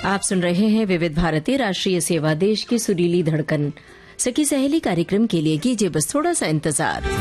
आप सुन रहे हैं विविध भारती राष्ट्रीय सेवा देश की सुरीली धड़कन। सखी सहेली कार्यक्रम के लिए कीजिए बस थोड़ा सा इंतजार।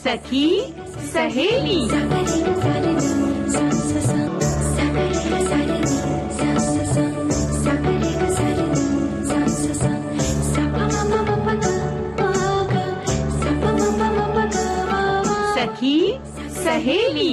सखी सहेली। सखी सहेली।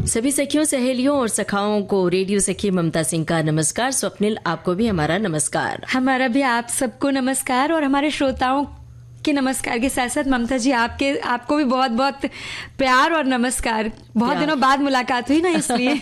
सभी सखियों, सहेलियों और सखाओं को रेडियो सखी ममता सिंह का नमस्कार। स्वप्निल, आपको भी हमारा नमस्कार। हमारा भी आप सबको नमस्कार और हमारे श्रोताओं के नमस्कार के साथ साथ ममता जी आपको भी बहुत बहुत प्यार और नमस्कार। बहुत दिनों बाद मुलाकात हुई ना, इसलिए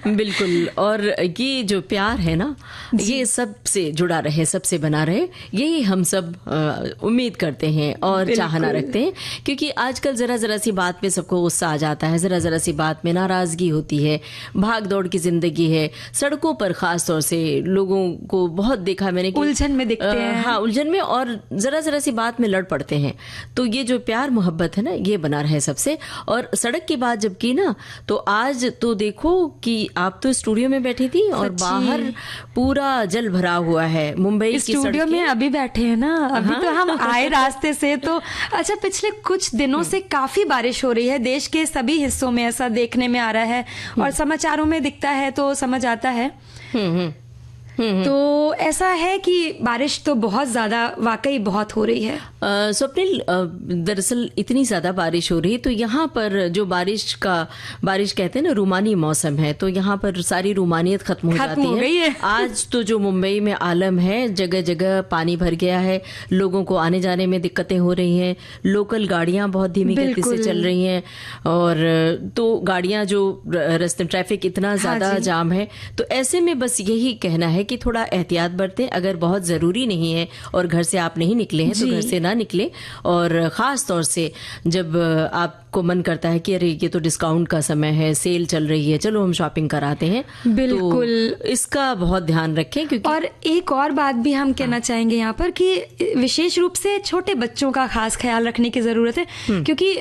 बिल्कुल। और ये जो प्यार है ना, ये सबसे जुड़ा रहे, सबसे बना रहे, यही हम सब उम्मीद करते हैं और चाहना रखते हैं। क्योंकि आजकल जरा जरा सी बात में सबको गुस्सा आ जाता है, जरा जरा सी बात में नाराजगी होती है, भाग दौड़ की जिंदगी है। सड़कों पर खास तौर से लोगों को बहुत देखा मैंने, उलझन में दिखते हैं। हाँ, उलझन में, और जरा जरा सी बात में लड़ पड़ते हैं। तो ये जो प्यार मोहब्बत है ना, ये बना रहे सबसे। और सड़क की बात जब की ना, तो आज तो देखो कि आप तो स्टूडियो में बैठी थी और बाहर पूरा जल भरा हुआ है। मुंबई की स्टूडियो में अभी बैठे हैं ना, अभी तो हम आए रास्ते से। तो अच्छा, पिछले कुछ दिनों से काफी बारिश हो रही है देश के सभी हिस्सों में, ऐसा देखने में आ रहा है और समाचारों में दिखता है तो समझ आता है। तो ऐसा है कि बारिश तो बहुत ज्यादा, वाकई बहुत हो रही है। स्वप्निल, दरअसल इतनी ज्यादा बारिश हो रही है तो यहाँ पर जो बारिश कहते हैं ना, रूमानी मौसम है, तो यहाँ पर सारी रूमानियत खत्म हो जाती है। आज तो जो मुंबई में आलम है, जगह जगह पानी भर गया है, लोगों को आने जाने में दिक्कतें हो रही हैं, लोकल गाड़ियां बहुत धीमी गति से चल रही हैं, और तो गाड़ियां जो रास्ते, ट्रैफिक इतना ज्यादा जाम है। तो ऐसे में बस यही कहना है कि थोड़ा एहतियात बरतें। अगर बहुत जरूरी नहीं है और घर से आप नहीं निकले हैं तो घर से ना निकले। और खास तौर से जब आपको मन करता है कि अरे ये तो डिस्काउंट का समय है, सेल चल रही है, चलो हम शॉपिंग कराते हैं, बिल्कुल तो इसका बहुत ध्यान रखें। क्योंकि और एक और बात भी हम कहना चाहेंगे यहाँ पर कि विशेष रूप से छोटे बच्चों का खास ख्याल रखने की जरूरत है। क्योंकि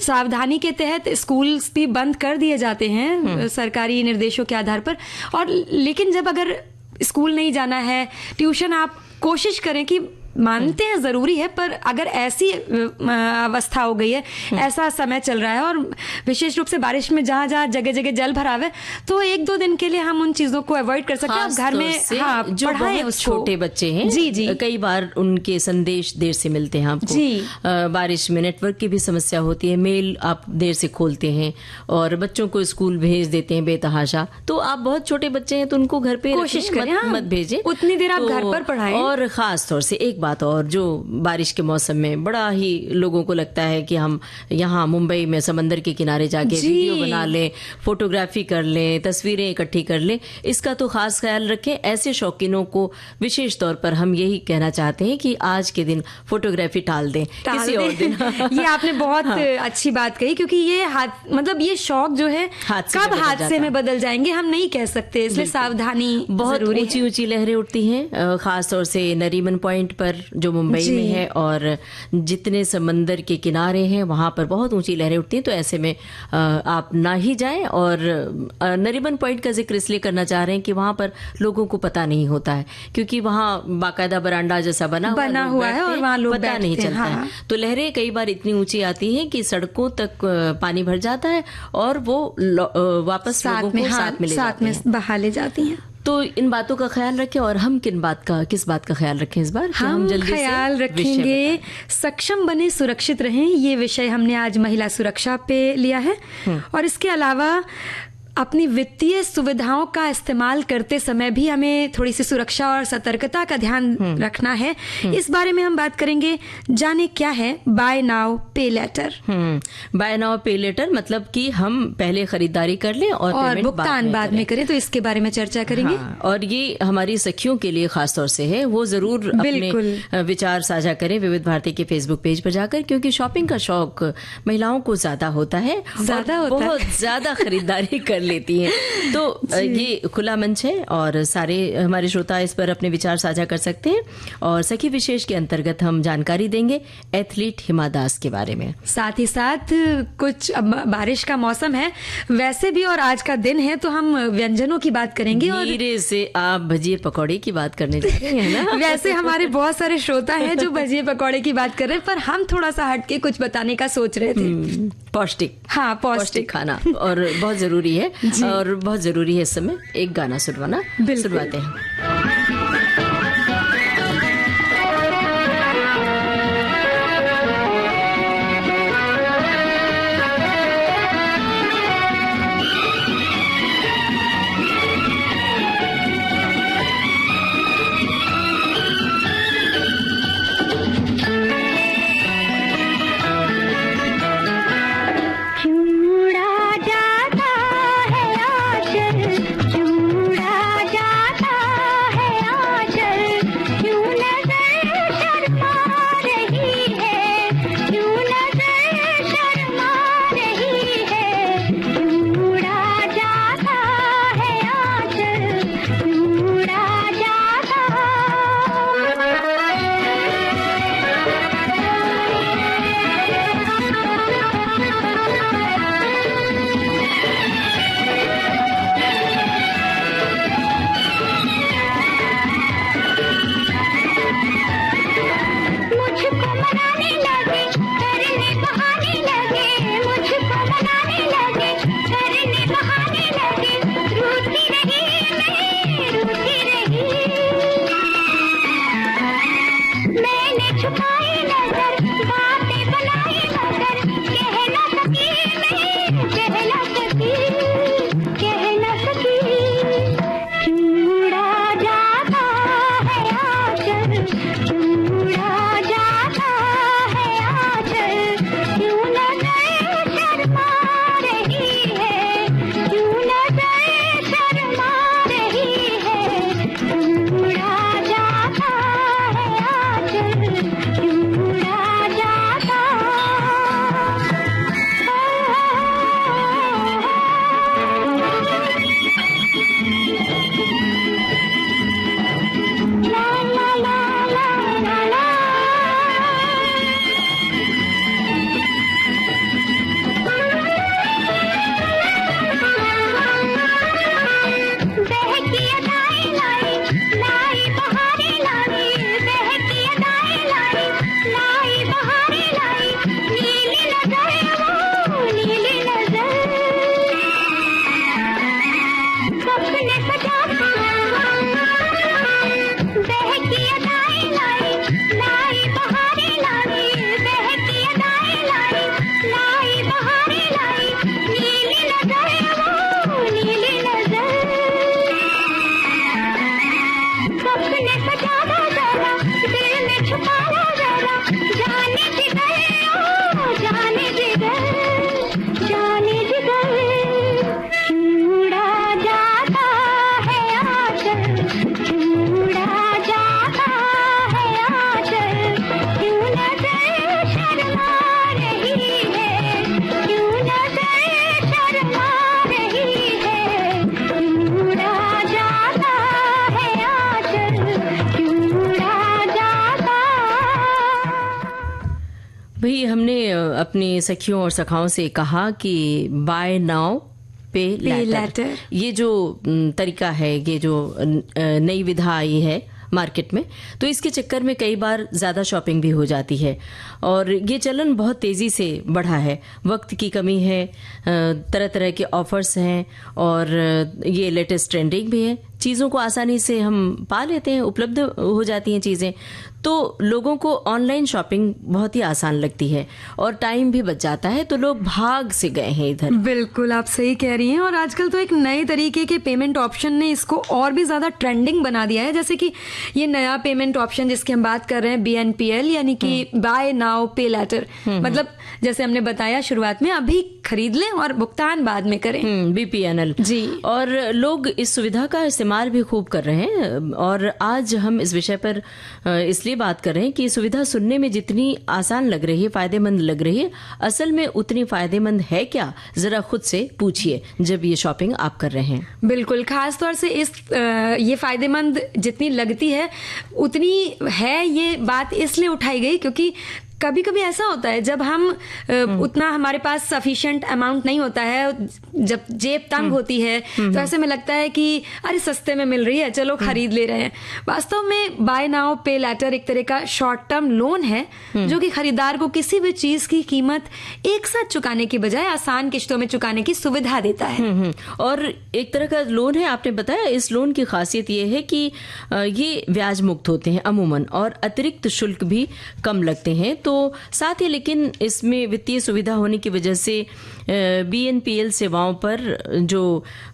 सावधानी के तहत स्कूल भी बंद कर दिए जाते हैं सरकारी निर्देशों के आधार पर। और लेकिन जब अगर स्कूल नहीं जाना है, ट्यूशन, आप कोशिश करें कि मानते हैं जरूरी है, पर अगर ऐसी अवस्था हो गई है, ऐसा समय चल रहा है और विशेष रूप से बारिश में जहाँ जहाँ जगह जगह जल भरा हुआ है, तो 1-2 दिन के लिए हम उन चीजों को अवॉइड कर सकते हैं। घर में जो बहुत छोटे बच्चे हैं, जी, कई बार उनके संदेश देर से मिलते हैं आपको जी। बारिश में नेटवर्क की भी समस्या होती है, मेल आप देर से खोलते हैं और बच्चों को स्कूल भेज देते हैं बेतहाशा। तो आप बहुत छोटे बच्चे हैं तो उनको घर पे कोशिश करें, मत भेजें, उतनी देर आप घर पर पढ़ाएं। और खास तौर से एक बात और जो बारिश के मौसम में बड़ा ही लोगों को लगता है कि हम यहाँ मुंबई में समंदर के किनारे जाके वीडियो बना लें, फोटोग्राफी कर लें, तस्वीरें इकट्ठी कर लें, इसका तो खास ख्याल रखें। ऐसे शौकीनों को विशेष तौर पर हम यही कहना चाहते हैं कि आज के दिन फोटोग्राफी टाल दें, किसी और दिन। ये आपने बहुत अच्छी बात कही, क्योंकि ये मतलब ये शौक जो है कब हादसे में बदल जाएंगे हम नहीं कह सकते, इसलिए सावधानी बहुत ऊंची ऊंची लहरें उठती हैं, खास तौर से नरीमन पॉइंट पर जो मुंबई में है, और जितने समंदर के किनारे हैं वहां पर बहुत ऊंची लहरें उठती हैं। तो ऐसे में आप ना ही जाएं। और नरीमन पॉइंट का जिक्र इसलिए करना चाह रहे हैं कि वहां पर लोगों को पता नहीं होता है, क्योंकि वहां बाकायदा बरांडा जैसा बना हुआ है और वहां लोग पता नहीं चलता है। तो लहरें कई बार इतनी ऊंची आती हैं कि सड़कों तक पानी भर जाता है और वो वापस लोगों को साथ में बहा ले जाती हैं। तो इन बातों का ख्याल रखें। और हम किस बात का ख्याल रखें इस बार? हम जल्दी ख्याल रखेंगे सक्षम बने, सुरक्षित रहें। ये विषय हमने आज महिला सुरक्षा पे लिया है। और इसके अलावा अपनी वित्तीय सुविधाओं का इस्तेमाल करते समय भी हमें थोड़ी सी सुरक्षा और सतर्कता का ध्यान रखना है। इस बारे में हम बात करेंगे। जाने क्या है बाय नाउ पे लेटर? बाय नाउ पे लेटर मतलब कि हम पहले खरीदारी कर लें और भुगतान बाद में करें। तो इसके बारे में चर्चा करेंगे। और ये हमारी सखियों के लिए खास तौर से है, वो जरूर अपने विचार साझा करें विविध भारती के फेसबुक पेज पर जाकर, क्योंकि शॉपिंग का शौक महिलाओं को ज्यादा होता है, बहुत ज्यादा खरीदारी कर लेती हैं। तो ये खुला मंच है और सारे हमारे श्रोता इस पर अपने विचार साझा कर सकते हैं। और सखी विशेष के अंतर्गत हम जानकारी देंगे एथलीट हिमा दास के बारे में। साथ ही साथ कुछ बारिश का मौसम है वैसे भी, और आज का दिन है, तो हम व्यंजनों की बात करेंगे। और धीरे से आप भजिए पकौड़े की बात करने जा रहे हैं ना? वैसे हमारे बहुत सारे श्रोता हैं जो भजिए पकौड़े की बात कर रहे हैं, पर हम थोड़ा सा हटके कुछ बताने का सोच रहे थे। पौष्टिक खाना और बहुत जरूरी है, और बहुत जरूरी है इस समय एक गाना सुनवाते हैं। अपनी सखियों और सखाओं से कहा कि बाय नाउ पे लेटर, ये जो तरीका है, ये जो नई विधा आई है मार्केट में, तो इसके चक्कर में कई बार ज़्यादा शॉपिंग भी हो जाती है और ये चलन बहुत तेज़ी से बढ़ा है। वक्त की कमी है, तरह तरह के ऑफर्स हैं और ये लेटेस्ट ट्रेंडिंग भी है। चीज़ों को आसानी से हम पा लेते हैं, उपलब्ध हो जाती हैं चीज़ें, तो लोगों को ऑनलाइन शॉपिंग बहुत ही आसान लगती है और टाइम भी बच जाता है, तो लोग भाग से गए हैं इधर। बिल्कुल, आप सही कह रही हैं। और आजकल तो एक नए तरीके के पेमेंट ऑप्शन ने इसको और भी ज़्यादा ट्रेंडिंग बना दिया है, जैसे कि ये नया पेमेंट ऑप्शन जिसकी हम बात कर रहे हैं, BNPL, यानी कि बाय नाउ पे लेटर। मतलब जैसे हमने बताया शुरुआत में, अभी खरीद लें और भुगतान बाद में करें, BPNL जी। और लोग इस सुविधा का इस्तेमाल भी खूब कर रहे हैं और आज हम इस विषय पर इसलिए बात कर रहे हैं कि सुविधा सुनने में जितनी आसान लग रही है, फायदेमंद लग रही है, असल में उतनी फायदेमंद है क्या, जरा खुद से पूछिए जब ये शॉपिंग आप कर रहे हैं। बिल्कुल, खास तौर से ये फायदेमंद जितनी लगती है उतनी है, ये बात इसलिए उठाई गई क्योंकि कभी कभी ऐसा होता है जब हम उतना हमारे पास सफिशिएंट अमाउंट नहीं होता है, जब जेब तंग होती है, तो ऐसे में लगता है कि अरे सस्ते में मिल रही है, चलो खरीद ले रहे हैं। वास्तव में बाय नाउ पे लेटर एक तरह का शॉर्ट टर्म लोन है जो कि खरीदार को किसी भी चीज की कीमत एक साथ चुकाने की बजाय आसान किश्तों में चुकाने की सुविधा देता है। और एक तरह का लोन है, आपने बताया। इस लोन की खासियत ये है कि ये ब्याज मुक्त होते हैं अमूमन और अतिरिक्त शुल्क भी कम लगते हैं। तो साथ ही लेकिन इसमें वित्तीय सुविधा होने की वजह से BNPL सेवाओं पर जो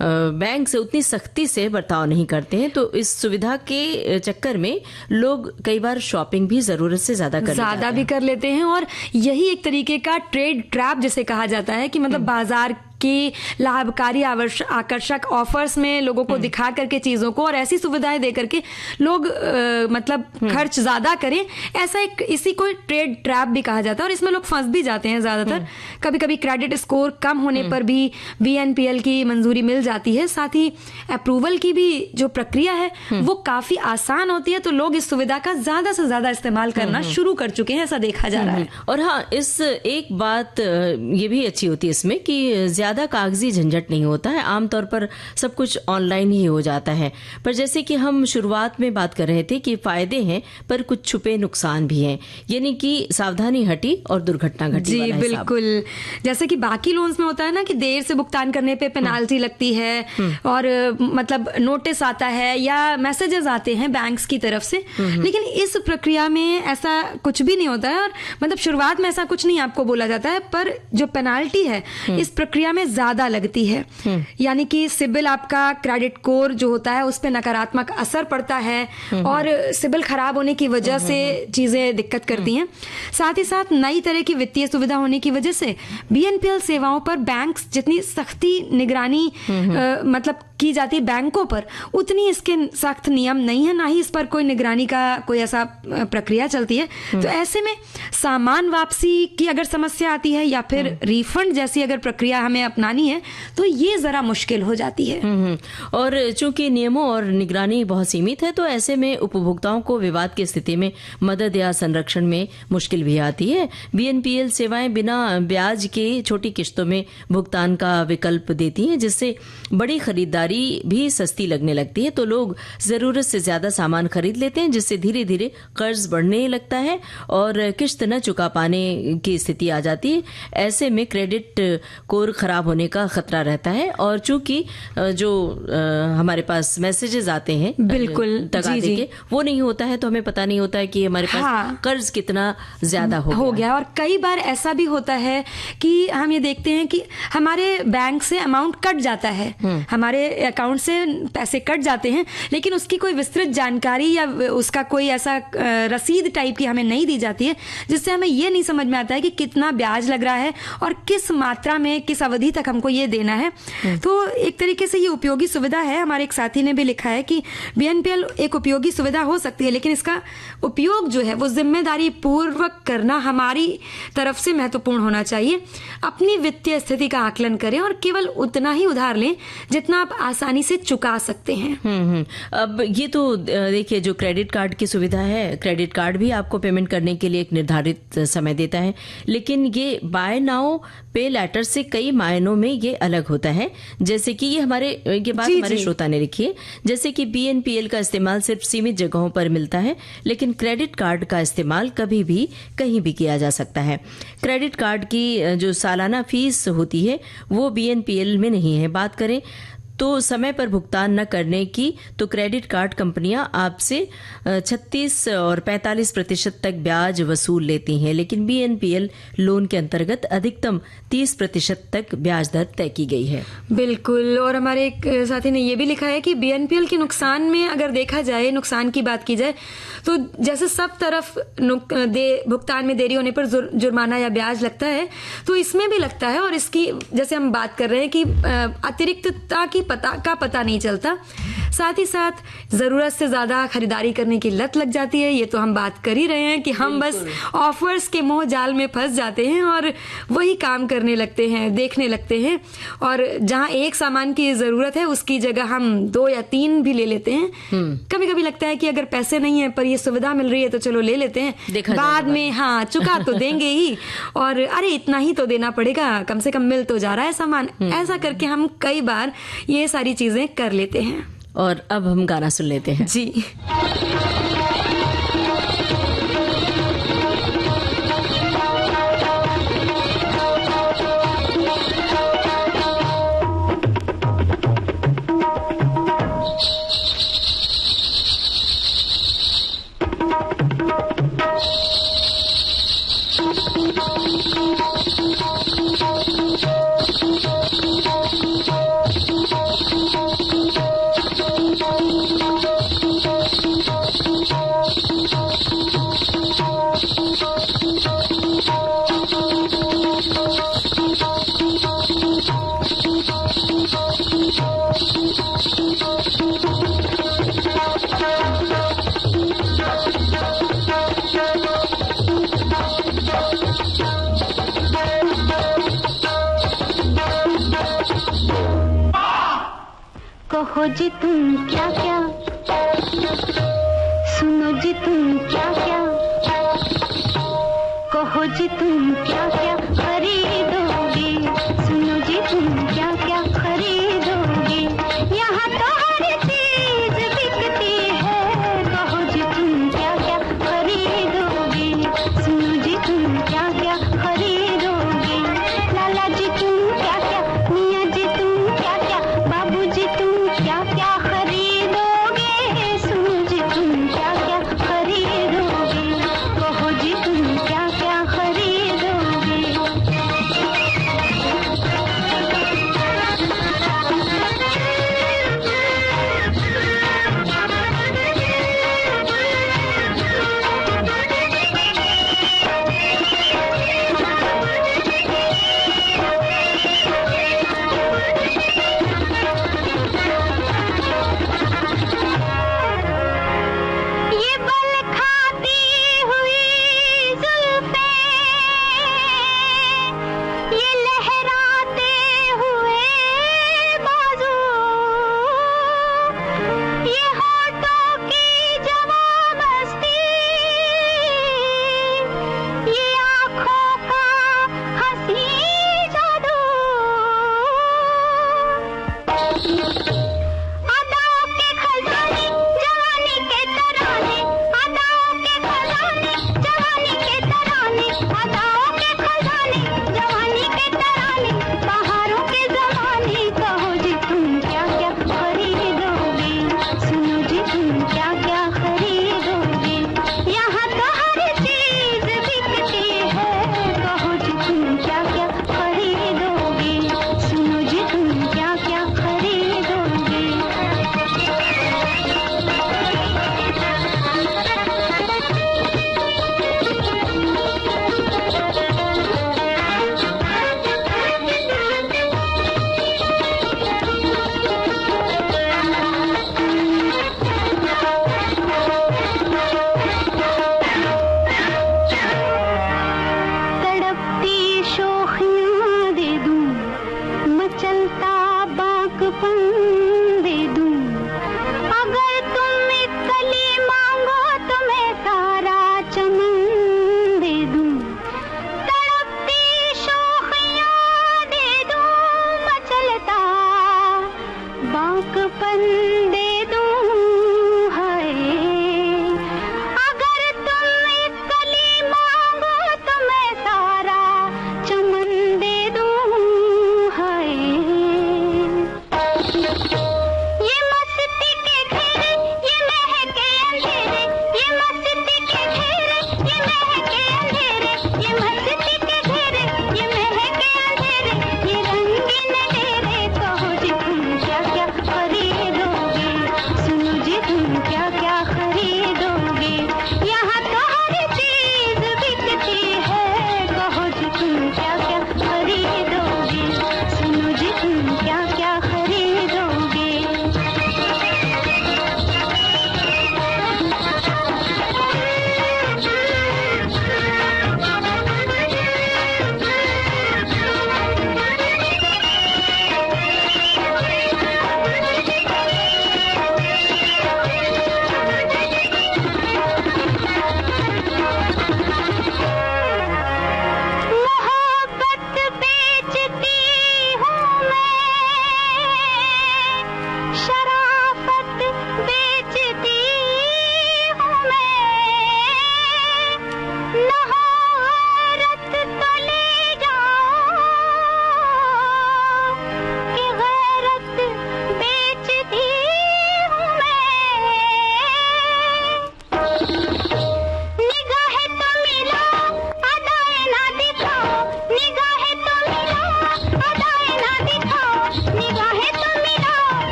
बैंक से उतनी सख्ती से बर्ताव नहीं करते हैं, तो इस सुविधा के चक्कर में लोग कई बार शॉपिंग भी जरूरत से ज्यादा कर लेते हैं और यही एक तरीके का ट्रेड ट्रैप जिसे कहा जाता है कि मतलब बाजार की लाभकारी आकर्षक ऑफर्स में लोगों को दिखा करके चीजों को और ऐसी सुविधाएं दे करके लोग मतलब खर्च ज्यादा करें, ऐसा एक इसी को ट्रेड ट्रैप भी कहा जाता है और इसमें लोग फंस भी जाते हैं ज्यादातर। कभी कभी क्रेडिट स्कोर कम होने पर भी BNPL की मंजूरी मिल जाती है। साथ ही अप्रूवल की भी जो प्रक्रिया है वो काफी आसान होती है, तो लोग इस सुविधा का ज्यादा से ज्यादा इस्तेमाल करना शुरू कर चुके हैं, ऐसा देखा जा रहा है। और हाँ, इस एक बात ये भी अच्छी होती है इसमें कि ज्यादा कागजी झंझट नहीं होता है, आमतौर पर सब कुछ ऑनलाइन ही हो जाता है। पर जैसे कि हम शुरुआत में बात कर रहे थे कि फायदे हैं पर कुछ छुपे नुकसान भी हैं, यानी कि सावधानी हटी और दुर्घटना घटी। जी बिल्कुल, जैसे कि बाकी लोन्स में होता है ना कि देर से भुगतान करने पे पेनाल्टी लगती है और मतलब नोटिस आता है या मैसेजेस आते हैं बैंक्स की तरफ से, लेकिन इस प्रक्रिया में ऐसा कुछ भी नहीं होता है और मतलब शुरुआत में ऐसा कुछ नहीं आपको बोला जाता है, पर जो पेनाल्टी है इस प्रक्रिया में ज्यादा लगती है। यानी कि सिबिल, आपका क्रेडिट स्कोर जो होता है उस पर नकारात्मक असर पड़ता है और सिबिल खराब होने की वजह से चीजें दिक्कत करती हैं। साथ ही साथ नई तरह की वित्तीय सुविधा होने की वजह से BNPL सेवाओं पर बैंक जितनी सख्ती निगरानी मतलब की जाती है बैंकों पर, उतनी इसके सख्त नियम नहीं है, ना ही इस पर कोई निगरानी का कोई ऐसा प्रक्रिया चलती है। तो ऐसे में सामान वापसी की अगर समस्या आती है या फिर रिफंड जैसी अगर प्रक्रिया हमें अपनानी है तो ये जरा मुश्किल हो जाती है। और चूंकि नियमों और निगरानी बहुत सीमित है, तो ऐसे में उपभोक्ताओं को विवाद की स्थिति में मदद या संरक्षण में मुश्किल भी आती है। BNPL सेवाएं बिना ब्याज के छोटी किश्तों में भुगतान का विकल्प देती हैं, जिससे बड़ी खरीदारी भी सस्ती लगने लगती है। तो लोग जरूरत से ज्यादा सामान खरीद लेते हैं, जिससे धीरे धीरे कर्ज बढ़ने लगता है और किश्त न चुका पाने की स्थिति आ जाती है। ऐसे में क्रेडिट स्कोर खराब होने का खतरा रहता है और चूंकि जो हमारे पास मैसेजेस आते हैं बिल्कुल तगादे के, वो नहीं होता है, तो हमें पता नहीं होता है कि हमारे पास कर्ज कितना ज्यादा हो गया। और कई बार ऐसा भी होता है कि हम ये देखते हैं कि हमारे बैंक से अमाउंट कट जाता है, हमारे अकाउंट से पैसे कट जाते हैं, लेकिन उसकी कोई विस्तृत जानकारी या उसका कोई ऐसा रसीद टाइप की हमें नहीं दी जाती है, जिससे हमें ये नहीं समझ में आता है कि कितना ब्याज लग रहा है और किस मात्रा में किस अवधि तक हमको ये देना है। तो एक तरीके से ये उपयोगी सुविधा है। हमारे एक साथी ने भी लिखा है कि BNPL एक उपयोगी सुविधा हो सकती है, लेकिन इसका उपयोग जो है वो जिम्मेदारी पूर्वक करना हमारी तरफ से महत्वपूर्ण होना चाहिए। अपनी वित्तीय स्थिति का आकलन करें और केवल उतना ही उधार लें जितना आप आसानी से चुका सकते हैं। अब ये तो देखिए, जो क्रेडिट कार्ड की सुविधा है, क्रेडिट कार्ड भी आपको पेमेंट करने के लिए एक निर्धारित समय देता है, लेकिन ये बाय नाउ पे लेटर से कई मायनों में ये अलग होता है। जैसे कि ये बात हमारे श्रोता ने लिखी है, जैसे कि BNPL का इस्तेमाल सिर्फ सीमित जगहों पर मिलता है, लेकिन क्रेडिट कार्ड का इस्तेमाल कभी भी कहीं भी किया जा सकता है। क्रेडिट कार्ड की जो सालाना फीस होती है वो BNPL में नहीं है। बात करें तो समय पर भुगतान न करने की, तो क्रेडिट कार्ड कंपनियां आपसे 36 और 45% तक ब्याज वसूल लेती हैं, लेकिन BNPL लोन के अंतर्गत अधिकतम 30% तक ब्याज दर तय की गई है। बिल्कुल। और हमारे एक साथी ने ये भी लिखा है कि BNPL के नुकसान में अगर देखा जाए, नुकसान की बात की जाए, तो जैसे सब तरफ भुगतान में देरी होने पर जुर्माना या ब्याज लगता है, तो इसमें भी लगता है। और इसकी जैसे हम बात कर रहे हैं कि अतिरिक्तता की पता नहीं चलता। साथ ही साथ जरूरत से ज्यादा खरीदारी करने की लत लग जाती है। ये तो हम बात कर ही रहे हैं कि हम बस ऑफर्स के मोह जाल में फंस जाते हैं और वही काम करने लगते हैं, देखने लगते हैं, और जहां एक सामान की जरूरत है उसकी जगह हम 2 या 3 भी ले लेते हैं। कभी कभी लगता है कि अगर पैसे नहीं है पर ये सुविधा मिल रही है तो चलो ले लेते हैं, बाद में हाँ चुका तो देंगे ही, और अरे इतना ही तो देना पड़ेगा, कम से कम मिल तो जा रहा है सामान। ऐसा करके हम कई बार ये सारी चीजें कर लेते हैं। और अब हम गाना सुन लेते हैं। जी। कहो जी तुम क्या क्या, सुनो जी तुम क्या क्या, कहो जी तुम क्या क्या खरीदोगे, सुनो जी तुम क्या क्या खरीदोगे, यहाँ तो हर चीज बिकती है, कहो जी तुम क्या क्या खरीदोगे, सुनो जी तुम क्या क्या खरीदोगे, लाला जी तुम क्या क्या, मियाँ जी तुम क्या क्या, बाबू जी तुम क्या क्या खरीदोगे, सुनो जी तुम क्या क्या खरीदोगे।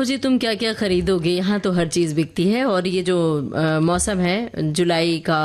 बहू जी तुम क्या क्या खरीदोगे? यहाँ तो हर चीज बिकती है। और ये जो मौसम है जुलाई का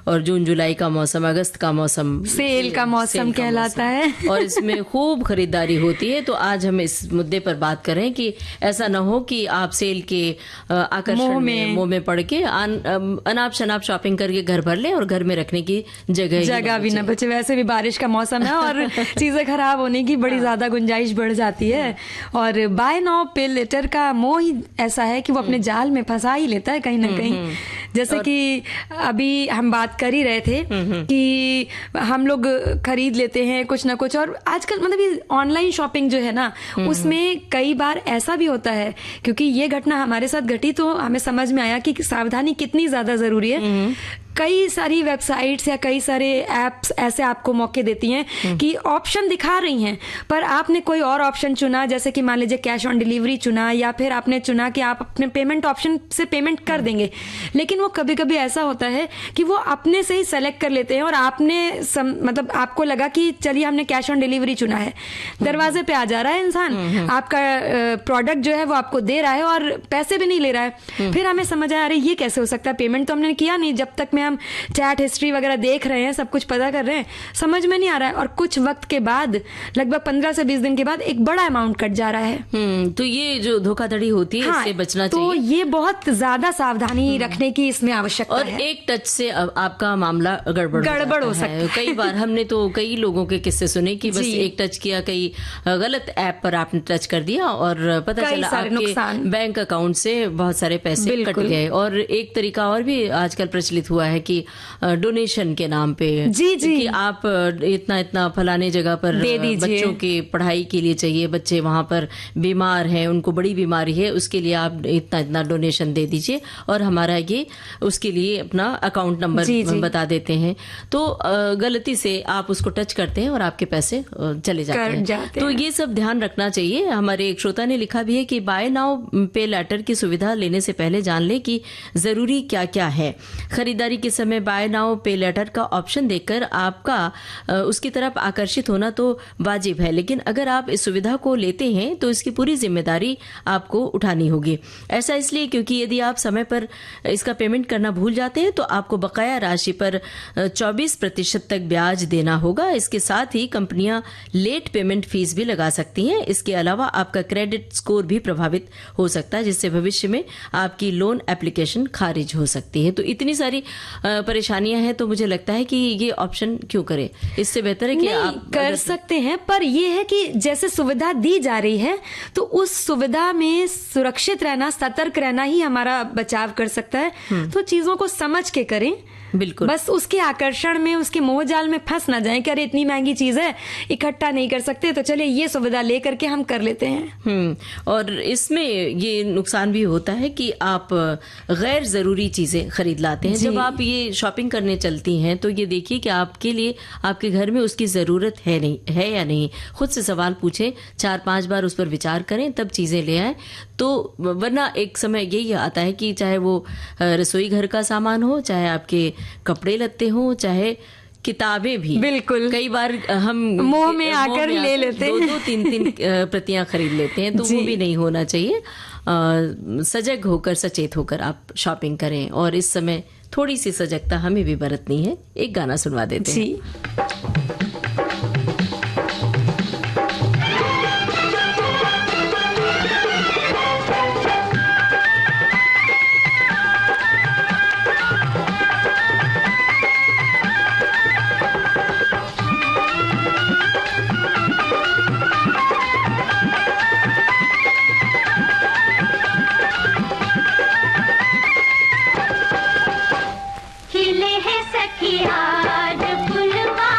और जून जुलाई का मौसम, अगस्त का मौसम, सेल का मौसम कहलाता है और इसमें खूब खरीदारी होती है। तो आज हम इस मुद्दे पर बात करें कि ऐसा न हो कि आप सेल के आकर्षण में मुंह में पड़ के अनाप शनाप शॉपिंग करके घर भर ले और घर में रखने की जगह भी न बचे। वैसे भी बारिश का मौसम है और चीजें खराब होने की बड़ी ज्यादा गुंजाइश बढ़ जाती है। और बाय नाउ पे लेटर का मोह ही ऐसा है कि वो अपने जाल में फंसा ही लेता है कहीं ना कहीं। जैसे कि अभी हम बात कर ही रहे थे कि हम लोग खरीद लेते हैं कुछ ना कुछ, और आजकल मतलब ये ऑनलाइन शॉपिंग जो है ना उसमें कई बार ऐसा भी होता है, क्योंकि ये घटना हमारे साथ घटी तो हमें समझ में आया कि सावधानी कितनी ज्यादा जरूरी है। कई सारी वेबसाइट्स या कई सारे एप्स ऐसे आपको मौके देती हैं कि ऑप्शन दिखा रही हैं पर आपने कोई और ऑप्शन चुना, जैसे कि मान लीजिए कैश ऑन डिलीवरी चुना, या फिर आपने चुना कि आप अपने पेमेंट ऑप्शन से पेमेंट कर देंगे, लेकिन वो कभी कभी ऐसा होता है कि वो अपने से ही सेलेक्ट कर लेते हैं और आपने मतलब आपको लगा कि चलिए हमने कैश ऑन डिलीवरी चुना है, दरवाजे पे आ जा रहा है इंसान, आपका प्रोडक्ट जो है वो आपको दे रहा है और पैसे भी नहीं ले रहा है। फिर हमें समझ आया अरे ये कैसे हो सकता है, पेमेंट तो हमने किया नहीं, जब तक हम चैट हिस्ट्री वगैरह देख रहे हैं, सब कुछ पता कर रहे हैं, समझ में नहीं आ रहा है। और कुछ वक्त के बाद, लगभग 15 से 20 दिन के बाद एक बड़ा अमाउंट कट जा रहा है। तो ये जो धोखाधड़ी होती है इससे बचना चाहिए। तो ये बहुत ज्यादा सावधानी रखने की इसमें आवश्यकता है। और एक टच से आपका मामला गड़बड़ हो सकता है। कई बार हमने तो कई लोगों के किस्से सुने कि बस एक टच किया, कई गलत ऐप पर आपने टच कर दिया और पता चला आपके बैंक अकाउंट से बहुत सारे पैसे कट गए। और एक तरीका और भी आजकल प्रचलित हुआ है कि डोनेशन के नाम पे कि आप इतना इतना फलाने जगह पर बच्चों की पढ़ाई के लिए चाहिए, बच्चे वहां पर बीमार हैं, उनको बड़ी बीमारी है, उसके लिए आप इतना इतना डोनेशन दे दीजिए और हमारा ये उसके लिए अपना अकाउंट नंबर बता देते हैं। तो गलती से आप उसको टच करते हैं और आपके पैसे चले जाते हैं। तो ये सब ध्यान रखना चाहिए। हमारे एक श्रोता ने लिखा भी है कि बाय नाउ पे लेटर की सुविधा लेने से पहले जान ले कि जरूरी क्या क्या है। खरीदारी के समय बाय नाउ पे लेटर का ऑप्शन देखकर आपका उसकी तरफ आकर्षित होना तो वाजिब है, लेकिन अगर आप इस सुविधा को लेते हैं तो इसकी पूरी जिम्मेदारी आपको उठानी होगी। ऐसा इसलिए क्योंकि यदि आप समय पर इसका पेमेंट करना भूल जाते हैं तो आपको बकाया राशि पर 24% तक ब्याज देना होगा। इसके साथ ही कंपनियां लेट पेमेंट फीस भी लगा सकती हैं। इसके अलावा आपका क्रेडिट स्कोर भी प्रभावित हो सकता है, जिससे भविष्य में आपकी लोन एप्लीकेशन खारिज हो सकती है। तो इतनी सारी परेशानियां हैं, तो मुझे लगता है कि ये ऑप्शन क्यों करें, इससे बेहतर है कि आप कर सकते हैं। पर ये है कि जैसे सुविधा दी जा रही है तो उस सुविधा में सुरक्षित रहना, सतर्क रहना ही हमारा बचाव कर सकता है। तो चीजों को समझ के करें, बिल्कुल। बस उसके आकर्षण में, उसके मोह जाल में फंस ना जाएं कि अरे इतनी महंगी चीज है, इकट्ठा नहीं कर सकते, तो चलिए ये सुविधा लेकर के हम कर लेते हैं। और इसमें ये नुकसान भी होता है कि आप गैर जरूरी चीजें खरीद लाते हैं। जब आप ये शॉपिंग करने चलती हैं तो ये देखिए कि आपके लिए आपके घर में उसकी जरूरत है या नहीं। खुद से सवाल पूछें, 4-5 बार उस पर विचार करें, तब चीजें ले आए। तो वरना एक समय यही आता है कि चाहे वो रसोई घर का सामान हो, चाहे आपके कपड़े लत्ते हो, चाहे किताबें भी, बिल्कुल कई बार हम मोह में आकर ले लेते हैं, 2-3 प्रतियां खरीद लेते हैं। तो वो भी नहीं होना चाहिए। सजग होकर, सचेत होकर आप शॉपिंग करें। और इस समय थोड़ी सी सजगता हमें भी बरतनी है। एक गाना सुनवा देते हैं। खिले हैं सखियार फुलवा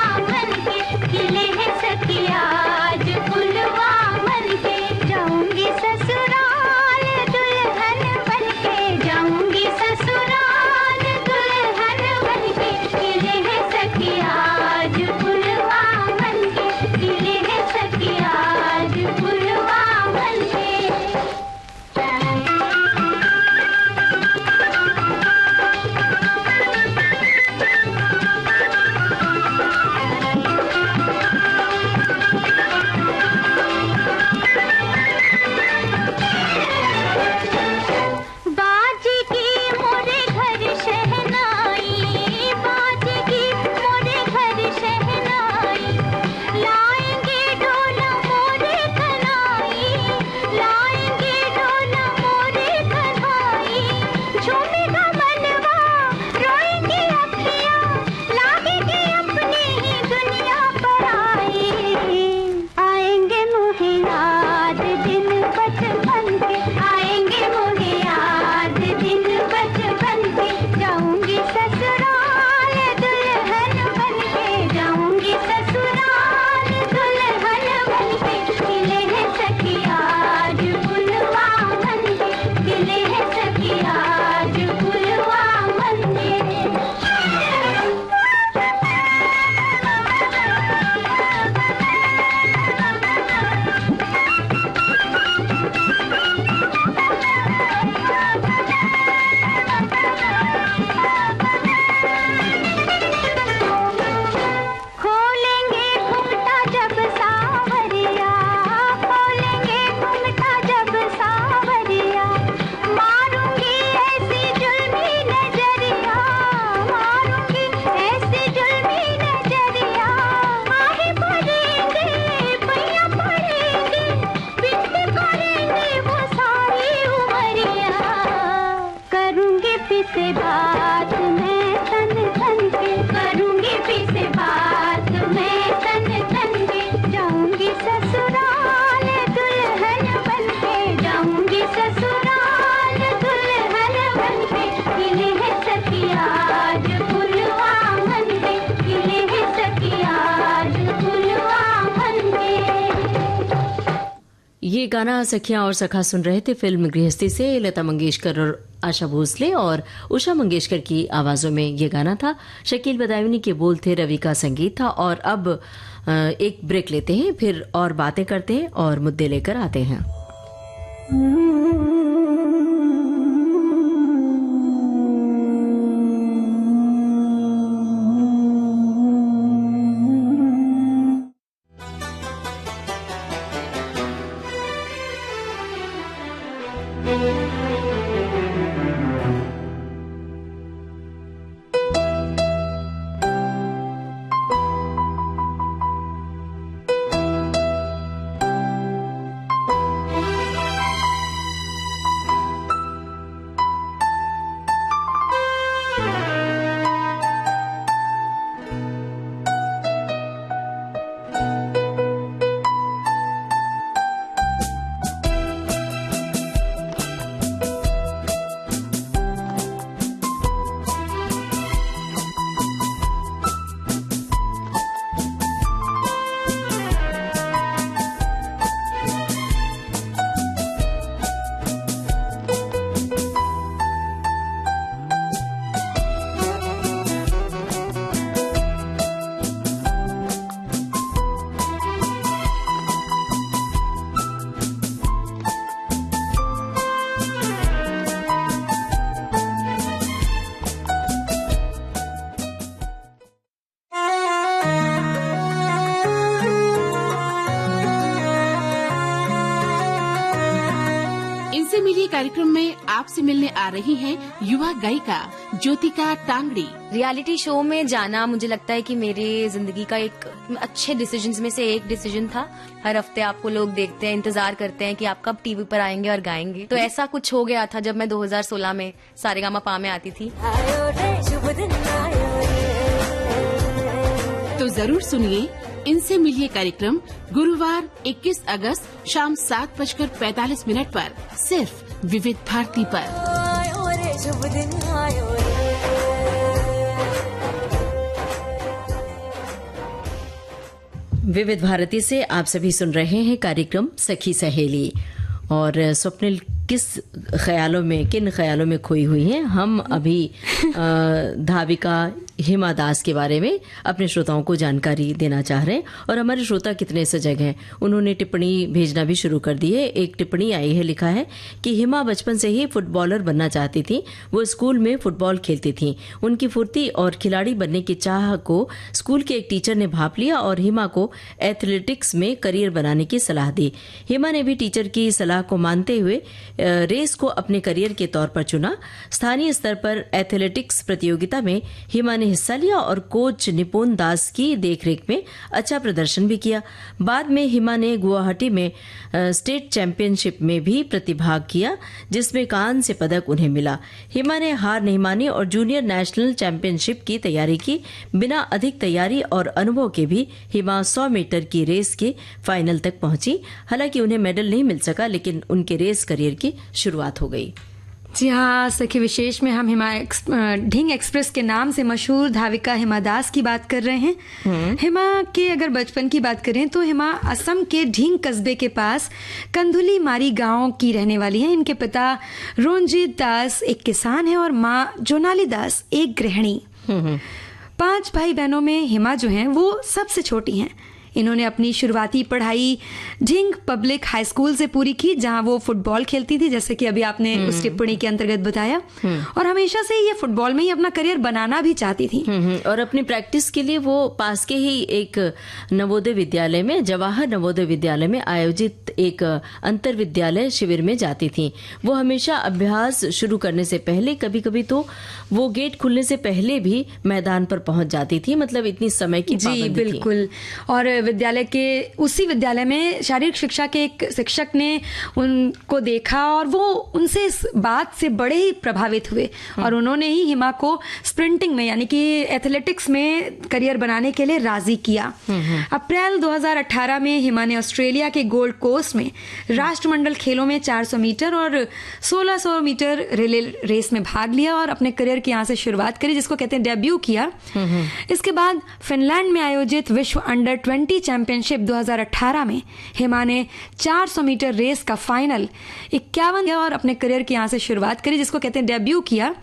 ये गाना सखियां और सखा सुन रहे थे फिल्म गृहस्थी से। लता मंगेशकर और आशा भोसले और उषा मंगेशकर की आवाजों में ये गाना था। शकील बदायूनी के बोल थे, रवि का संगीत था। और अब एक ब्रेक लेते हैं, फिर और बातें करते हैं और मुद्दे लेकर आते हैं। कार्यक्रम में आपसे मिलने आ रही हैं युवा गायिका ज्योतिका टांगड़ी। रियलिटी शो में जाना मुझे लगता है कि मेरे जिंदगी का एक अच्छे डिसीजंस में से एक डिसीजन था। हर हफ्ते आपको लोग देखते हैं, इंतजार करते हैं कि आप कब टीवी पर आएंगे और गाएंगे। तो ऐसा कुछ हो गया था जब मैं 2016 में सारेगामापा में आती थी। तो जरूर सुनिए इनसे मिलिए कार्यक्रम गुरुवार 21 अगस्त शाम 7:45 पर सिर्फ विविध भारती पर। विविध भारती से आप सभी सुन रहे हैं कार्यक्रम सखी सहेली। और स्वप्निल किन ख्यालों में खोई हुई हैं। हम अभी धाविका हिमा दास के बारे में अपने श्रोताओं को जानकारी देना चाह रहे हैं। और हमारे श्रोता कितने सजग हैं, उन्होंने टिप्पणी भेजना भी शुरू कर दी है। एक टिप्पणी आई है, लिखा है कि हिमा बचपन से ही फुटबॉलर बनना चाहती थी। वो स्कूल में फुटबॉल खेलती थी। उनकी फुर्ती और खिलाड़ी बनने की चाह को स्कूल के एक टीचर ने भांप लिया और हिमा को एथलेटिक्स में करियर बनाने की सलाह दी। हिमा ने भी टीचर की सलाह को मानते हुए रेस को अपने करियर के तौर पर चुना। स्थानीय स्तर पर एथलेटिक्स प्रतियोगिता में हिमा ने हिस्सा लिया और कोच निपुण दास की देखरेख में अच्छा प्रदर्शन भी किया। बाद में हिमा ने गुवाहाटी में स्टेट चैंपियनशिप में भी प्रतिभाग किया, जिसमें कांस्य पदक उन्हें मिला। हिमा ने हार नहीं मानी और जूनियर नेशनल चैंपियनशिप की तैयारी की। बिना अधिक तैयारी और अनुभव के भी हिमा 100 मीटर की रेस के फाइनल तक पहुंची। हालांकि उन्हें मेडल नहीं मिल सका, लेकिन उनके रेस करियर की शुरुआत हो गई। जी हाँ, सखी विशेष में हम ढींग एक्सप्रेस के नाम से मशहूर धाविका हिमा दास की बात कर रहे हैं। हिमा के अगर बचपन की बात करें तो हिमा असम के ढींग कस्बे के पास कंधुली मारी गांव की रहने वाली हैं। इनके पिता रोनजीत दास एक किसान हैं और माँ जोनाली दास एक गृहिणी। 5 भाई बहनों में हिमा जो हैं वो सबसे छोटी हैं। इन्होंने अपनी शुरुआती पढ़ाई ढींग पब्लिक हाई स्कूल से पूरी की, जहां वो फुटबॉल खेलती थी, जैसे कि अभी आपने उस टिप्पणी के अंतर्गत बताया। और हमेशा से ये फुटबॉल में ही अपना करियर बनाना भी चाहती थी। और अपनी प्रैक्टिस के लिए वो पास के ही एक नवोदय विद्यालय में, जवाहर नवोदय विद्यालय में आयोजित एक अंतर विद्यालय शिविर में जाती थी। वो हमेशा अभ्यास शुरू करने से पहले, कभी कभी तो वो गेट खुलने से पहले भी मैदान पर पहुंच जाती थी। मतलब इतनी समय की पाबंदी थी। बिल्कुल। और उसी विद्यालय में शारीरिक शिक्षा के एक शिक्षक ने उनको देखा और वो उनसे इस बात से बड़े ही प्रभावित हुए और उन्होंने ही हिमा को स्प्रिंटिंग में यानी कि एथलेटिक्स में करियर बनाने के लिए राजी किया। अप्रैल 2018 में हिमा ने ऑस्ट्रेलिया के गोल्ड कोस्ट में राष्ट्रमंडल खेलों में 400 मीटर और 1600 मीटर रिले रेस में भाग लिया और अपने करियर की यहाँ से शुरुआत करी, जिसको कहते हैं डेब्यू किया। इसके बाद फिनलैंड में आयोजित विश्व अंडर 20 20 चैंपियनशिप 2018 में हिमा ने 400 मीटर रेस का फाइनल 51 और अपने करियर की यहाँ से शुरुआत करी, जिसको कहते हैं डेब्यू किया।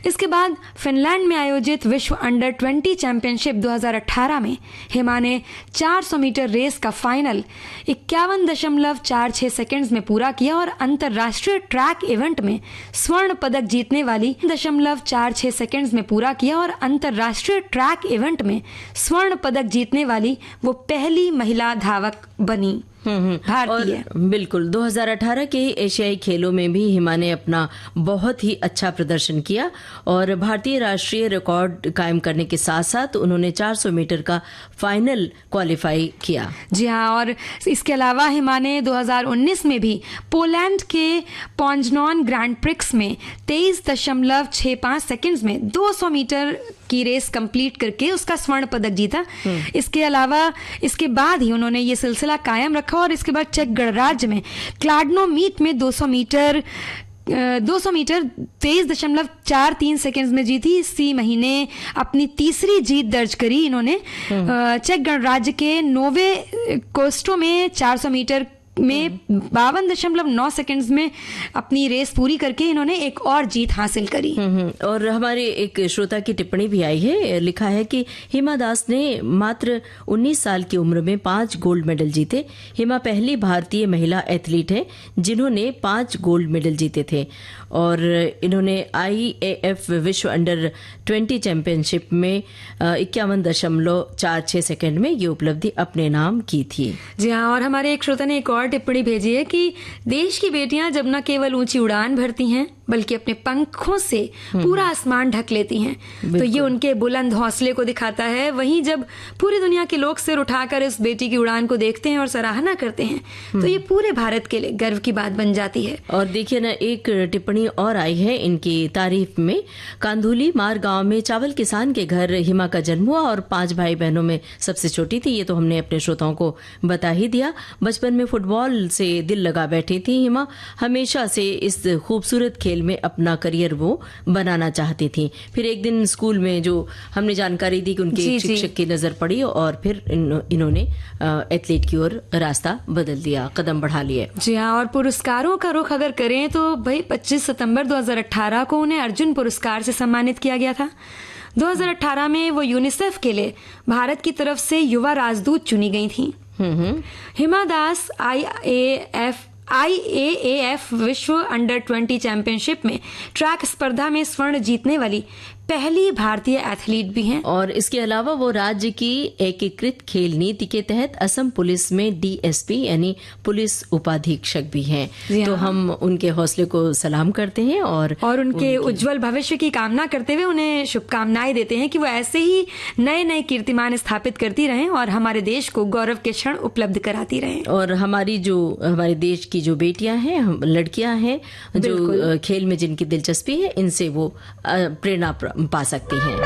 इसके बाद फिनलैंड में आयोजित विश्व अंडर 20 चैंपियनशिप 2018 में हिमा ने 400 मीटर रेस का फाइनल 51.46 सेकंड्स में पूरा किया और अंतर्राष्ट्रीय ट्रैक इवेंट में स्वर्ण पदक जीतने वाली 46 सेकंड्स में पूरा किया और अंतर्राष्ट्रीय ट्रैक इवेंट में स्वर्ण पदक जीतने वाली वो पहली महिला धावक बनी। भारतीय। बिल्कुल 2018 के एशियाई खेलों में भी हिमा ने अपना बहुत ही अच्छा प्रदर्शन किया और भारतीय राष्ट्रीय रिकॉर्ड कायम करने के साथ साथ उन्होंने 400 मीटर का फाइनल क्वालिफाई किया। जी हाँ, और इसके अलावा हिमा ने 2019 में भी पोलैंड के पॉन्जनॉन ग्रैंड प्रिक्स में 23.65 सेकंड्स में 200 मीटर की रेस कंप्लीट करके उसका स्वर्ण पदक जीता। इसके अलावा इसके बाद ही उन्होंने ये सिलसिला कायम रखा और इसके बाद चेक गणराज्य में क्लाडनो मीट में 200 मीटर 23.43 सेकंड्स में जीती। इसी महीने अपनी तीसरी जीत दर्ज करी इन्होंने। चेक गणराज्य के नोवे कोस्टो में 400 मीटर में 52.9 सेकंड्स में अपनी रेस पूरी करके इन्होंने एक और जीत हासिल करी। और हमारे एक श्रोता की टिप्पणी भी आई है, लिखा है कि हिमा दास ने मात्र 19 साल की उम्र में 5 गोल्ड मेडल जीते। हिमा पहली भारतीय महिला एथलीट है जिन्होंने 5 गोल्ड मेडल जीते थे और इन्होंने IAF विश्व अंडर 20 चैंपियनशिप में 51.46 सेकंड में ये उपलब्धि अपने नाम की थी। जी हाँ, और हमारे एक श्रोता ने एक और टिप्पणी भेजी है कि देश की बेटियां जब न केवल ऊंची उड़ान भरती हैं बल्कि अपने पंखों से पूरा आसमान ढक लेती हैं, तो ये उनके बुलंद हौसले को दिखाता है। वहीं जब पूरी दुनिया के लोग सिर उठाकर इस बेटी की उड़ान को देखते हैं और सराहना करते हैं तो ये पूरे भारत के लिए गर्व की बात बन जाती है। और देखिए ना, एक टिप्पणी और आई है इनकी तारीफ में। कांधुली मार गांव में चावल किसान के घर हिमा का जन्म हुआ और 5 भाई बहनों में सबसे छोटी थी। ये तो हमने अपने श्रोताओं को बता ही दिया। बचपन में फुटबॉल से दिल लगा बैठी थी हिमा। हमेशा से इस खूबसूरत खेल में अपना करियर वो बनाना चाहती थी। फिर एक दिन स्कूल में जो हमने जानकारी दी कि उनके शिक्षक की नजर पड़ी और फिर इन्होंने एथलीट की ओर रास्ता बदल दिया, कदम बढ़ा लिए। जी हाँ, और पुरस्कारों का रुख अगर करें तो भाई 25 सितंबर 2018 को उन्हें अर्जुन पुरस्कार से सम्मानित किया गया था। 2018 में वो यूनिसेफ के लिए भारत की तरफ से युवा राजदूत चुनी गई थी। हिमा दास IAAF विश्व अंडर 20 चैंपियनशिप में ट्रैक स्पर्धा में स्वर्ण जीतने वाली पहली भारतीय एथलीट भी हैं। और इसके अलावा वो राज्य की एकीकृत खेल नीति के तहत असम पुलिस में DSP यानी पुलिस उपाधीक्षक भी हैं। तो हम उनके हौसले को सलाम करते हैं और उनके उज्जवल भविष्य की कामना करते हुए उन्हें शुभकामनाएं देते हैं कि वो ऐसे ही नए नए कीर्तिमान स्थापित करती रहें और हमारे देश को गौरव के क्षण उपलब्ध कराती रहें। और हमारे देश की जो बेटियां हैं, लड़कियां हैं, जो खेल में जिनकी दिलचस्पी है, इनसे वो प्रेरणा पा सकती हैं।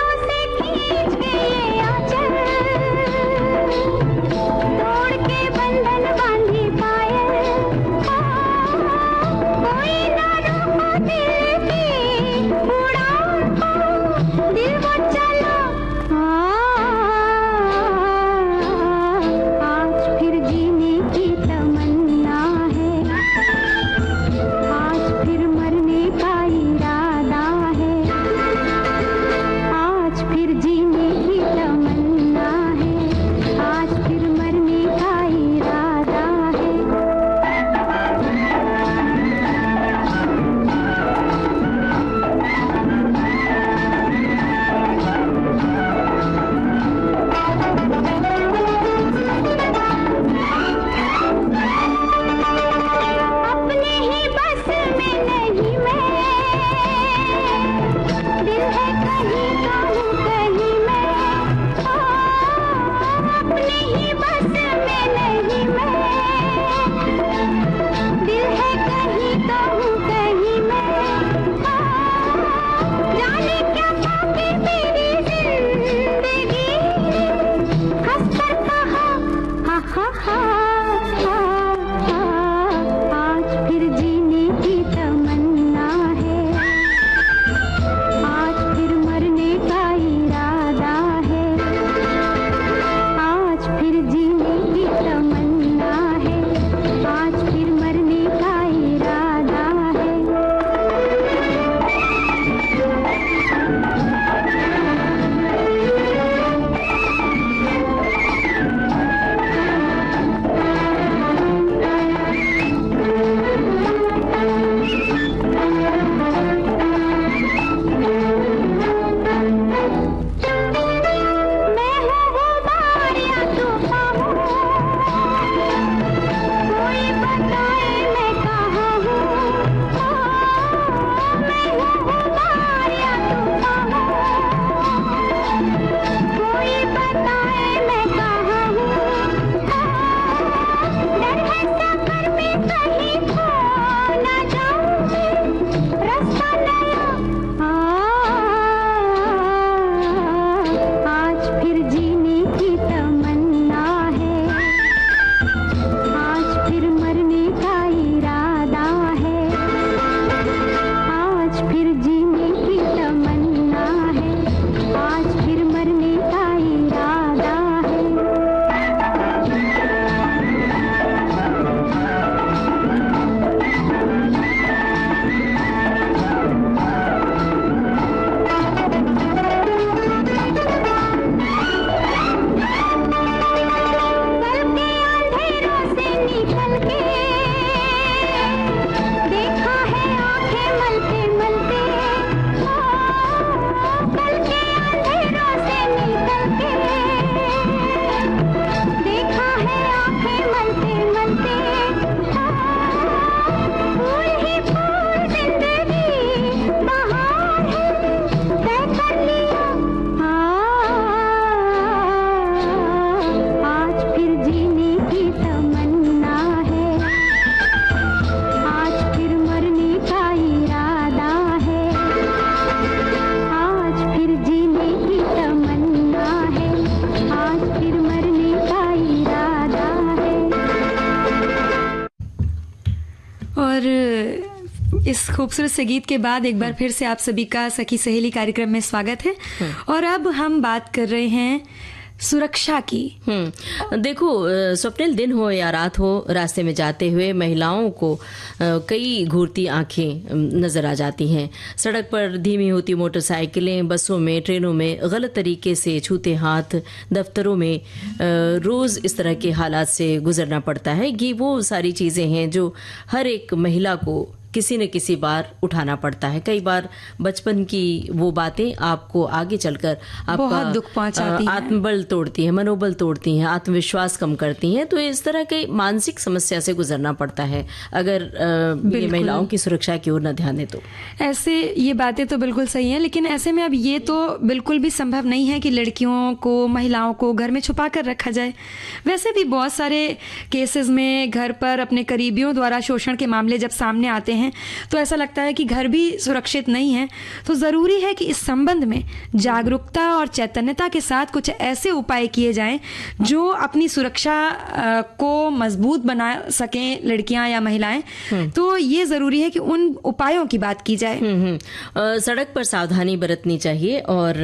इस खूबसूरत से गीत के बाद एक बार फिर से आप सभी का सखी सहेली कार्यक्रम में स्वागत है। और अब हम बात कर रहे हैं सुरक्षा की। देखो स्वप्निल, दिन हो या रात हो, रास्ते में जाते हुए महिलाओं को कई घूरती आंखें नजर आ जाती हैं। सड़क पर धीमी होती मोटरसाइकिलें, बसों में, ट्रेनों में गलत तरीके से छूते हाथ, दफ्तरों में रोज इस तरह के हालात से गुजरना पड़ता है। ये वो सारी चीजें हैं जो हर एक महिला को किसी न किसी बार उठाना पड़ता है। कई बार बचपन की वो बातें आपको आगे चलकर बहुत दुख पहुंचाती हैं, आत्मबल तोड़ती हैं, मनोबल तोड़ती हैं, आत्मविश्वास कम करती हैं। तो इस तरह के मानसिक समस्या से गुजरना पड़ता है अगर ये महिलाओं की सुरक्षा की ओर न ध्यान दे। तो ऐसे ये बातें तो बिल्कुल सही हैं, लेकिन ऐसे में अब ये तो बिल्कुल भी संभव नहीं है कि लड़कियों को, महिलाओं को घर में छुपा कर रखा जाए। वैसे भी बहुत सारे केसेस में घर पर अपने करीबियों द्वारा शोषण के मामले जब सामने आते हैं तो ऐसा लगता है कि घर भी सुरक्षित नहीं है। तो जरूरी है कि इस संबंध में जागरूकता और चैतन्यता के साथ कुछ ऐसे उपाय किए जाएं जो अपनी सुरक्षा को मजबूत बना सकें लड़कियां या महिलाएं। तो ये जरूरी है कि उन उपायों की बात की जाए। सड़क पर सावधानी बरतनी चाहिए और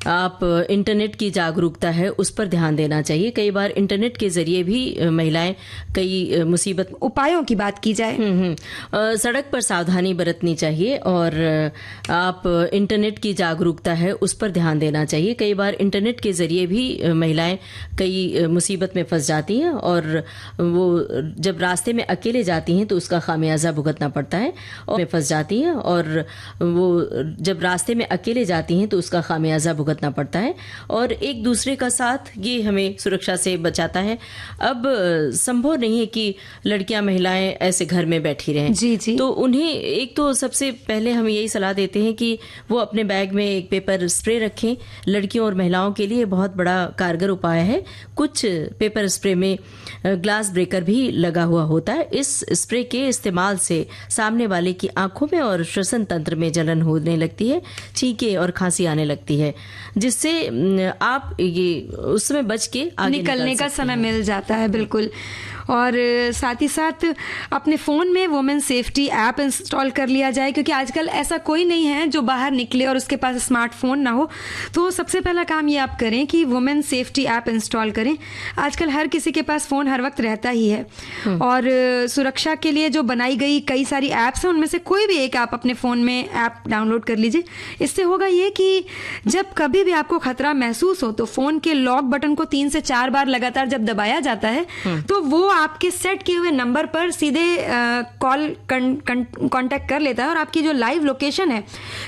आप इंटरनेट की जागरूकता है उस पर ध्यान देना चाहिए। कई बार इंटरनेट के जरिए भी महिलाएं कई मुसीबत उपायों की बात की जाए। सड़क पर सावधानी बरतनी चाहिए और आप इंटरनेट की जागरूकता है उस पर ध्यान देना चाहिए। कई बार इंटरनेट के जरिए भी महिलाएं कई मुसीबत में फंस जाती हैं और वो जब रास्ते में अकेले जाती हैं तो उसका खामियाजा भुगतना पड़ता है और फंस जाती हैं और वो जब रास्ते में अकेले जाती हैं तो उसका खामियाजा भुगतना पड़ता है और एक दूसरे का साथ ये हमें सुरक्षा से बचाता है। अब संभव नहीं है कि लड़कियां, महिलाएं ऐसे घर में बैठी रहें। जी जी। तो उन्हें एक तो सबसे पहले हम यही सलाह देते हैं कि वो अपने बैग में एक पेपर स्प्रे रखें। लड़कियों और महिलाओं के लिए बहुत बड़ा कारगर उपाय है। कुछ पेपर स्प्रे में ग्लास ब्रेकर भी लगा हुआ होता है। इस स्प्रे के इस्तेमाल से सामने वाले की आंखों में और श्वसन तंत्र में जलन होने लगती है, छींके और खांसी आने लगती है, जिससे आप ये उस समय बच के आगे निकलने का समय मिल जाता है। बिल्कुल। और साथ ही साथ अपने फ़ोन में वुमेन सेफ्टी ऐप इंस्टॉल कर लिया जाए, क्योंकि आजकल ऐसा कोई नहीं है जो बाहर निकले और उसके पास स्मार्टफोन ना हो। तो सबसे पहला काम ये आप करें कि वुमेन सेफ्टी ऐप इंस्टॉल करें। आजकल हर किसी के पास फ़ोन हर वक्त रहता ही है और सुरक्षा के लिए जो बनाई गई कई सारी ऐप्स हैं उनमें से कोई भी एक आप अपने फ़ोन में ऐप डाउनलोड कर लीजिए। इससे होगा ये कि जब कभी भी आपको खतरा महसूस हो तो फ़ोन के लॉक बटन को 3 से 4 बार लगातार जब दबाया जाता है तो वो आपके सेट किए हुए नंबर पर सीधे कॉल कांटेक्ट कर लेता है और आपकी जो लाइव लोकेशन है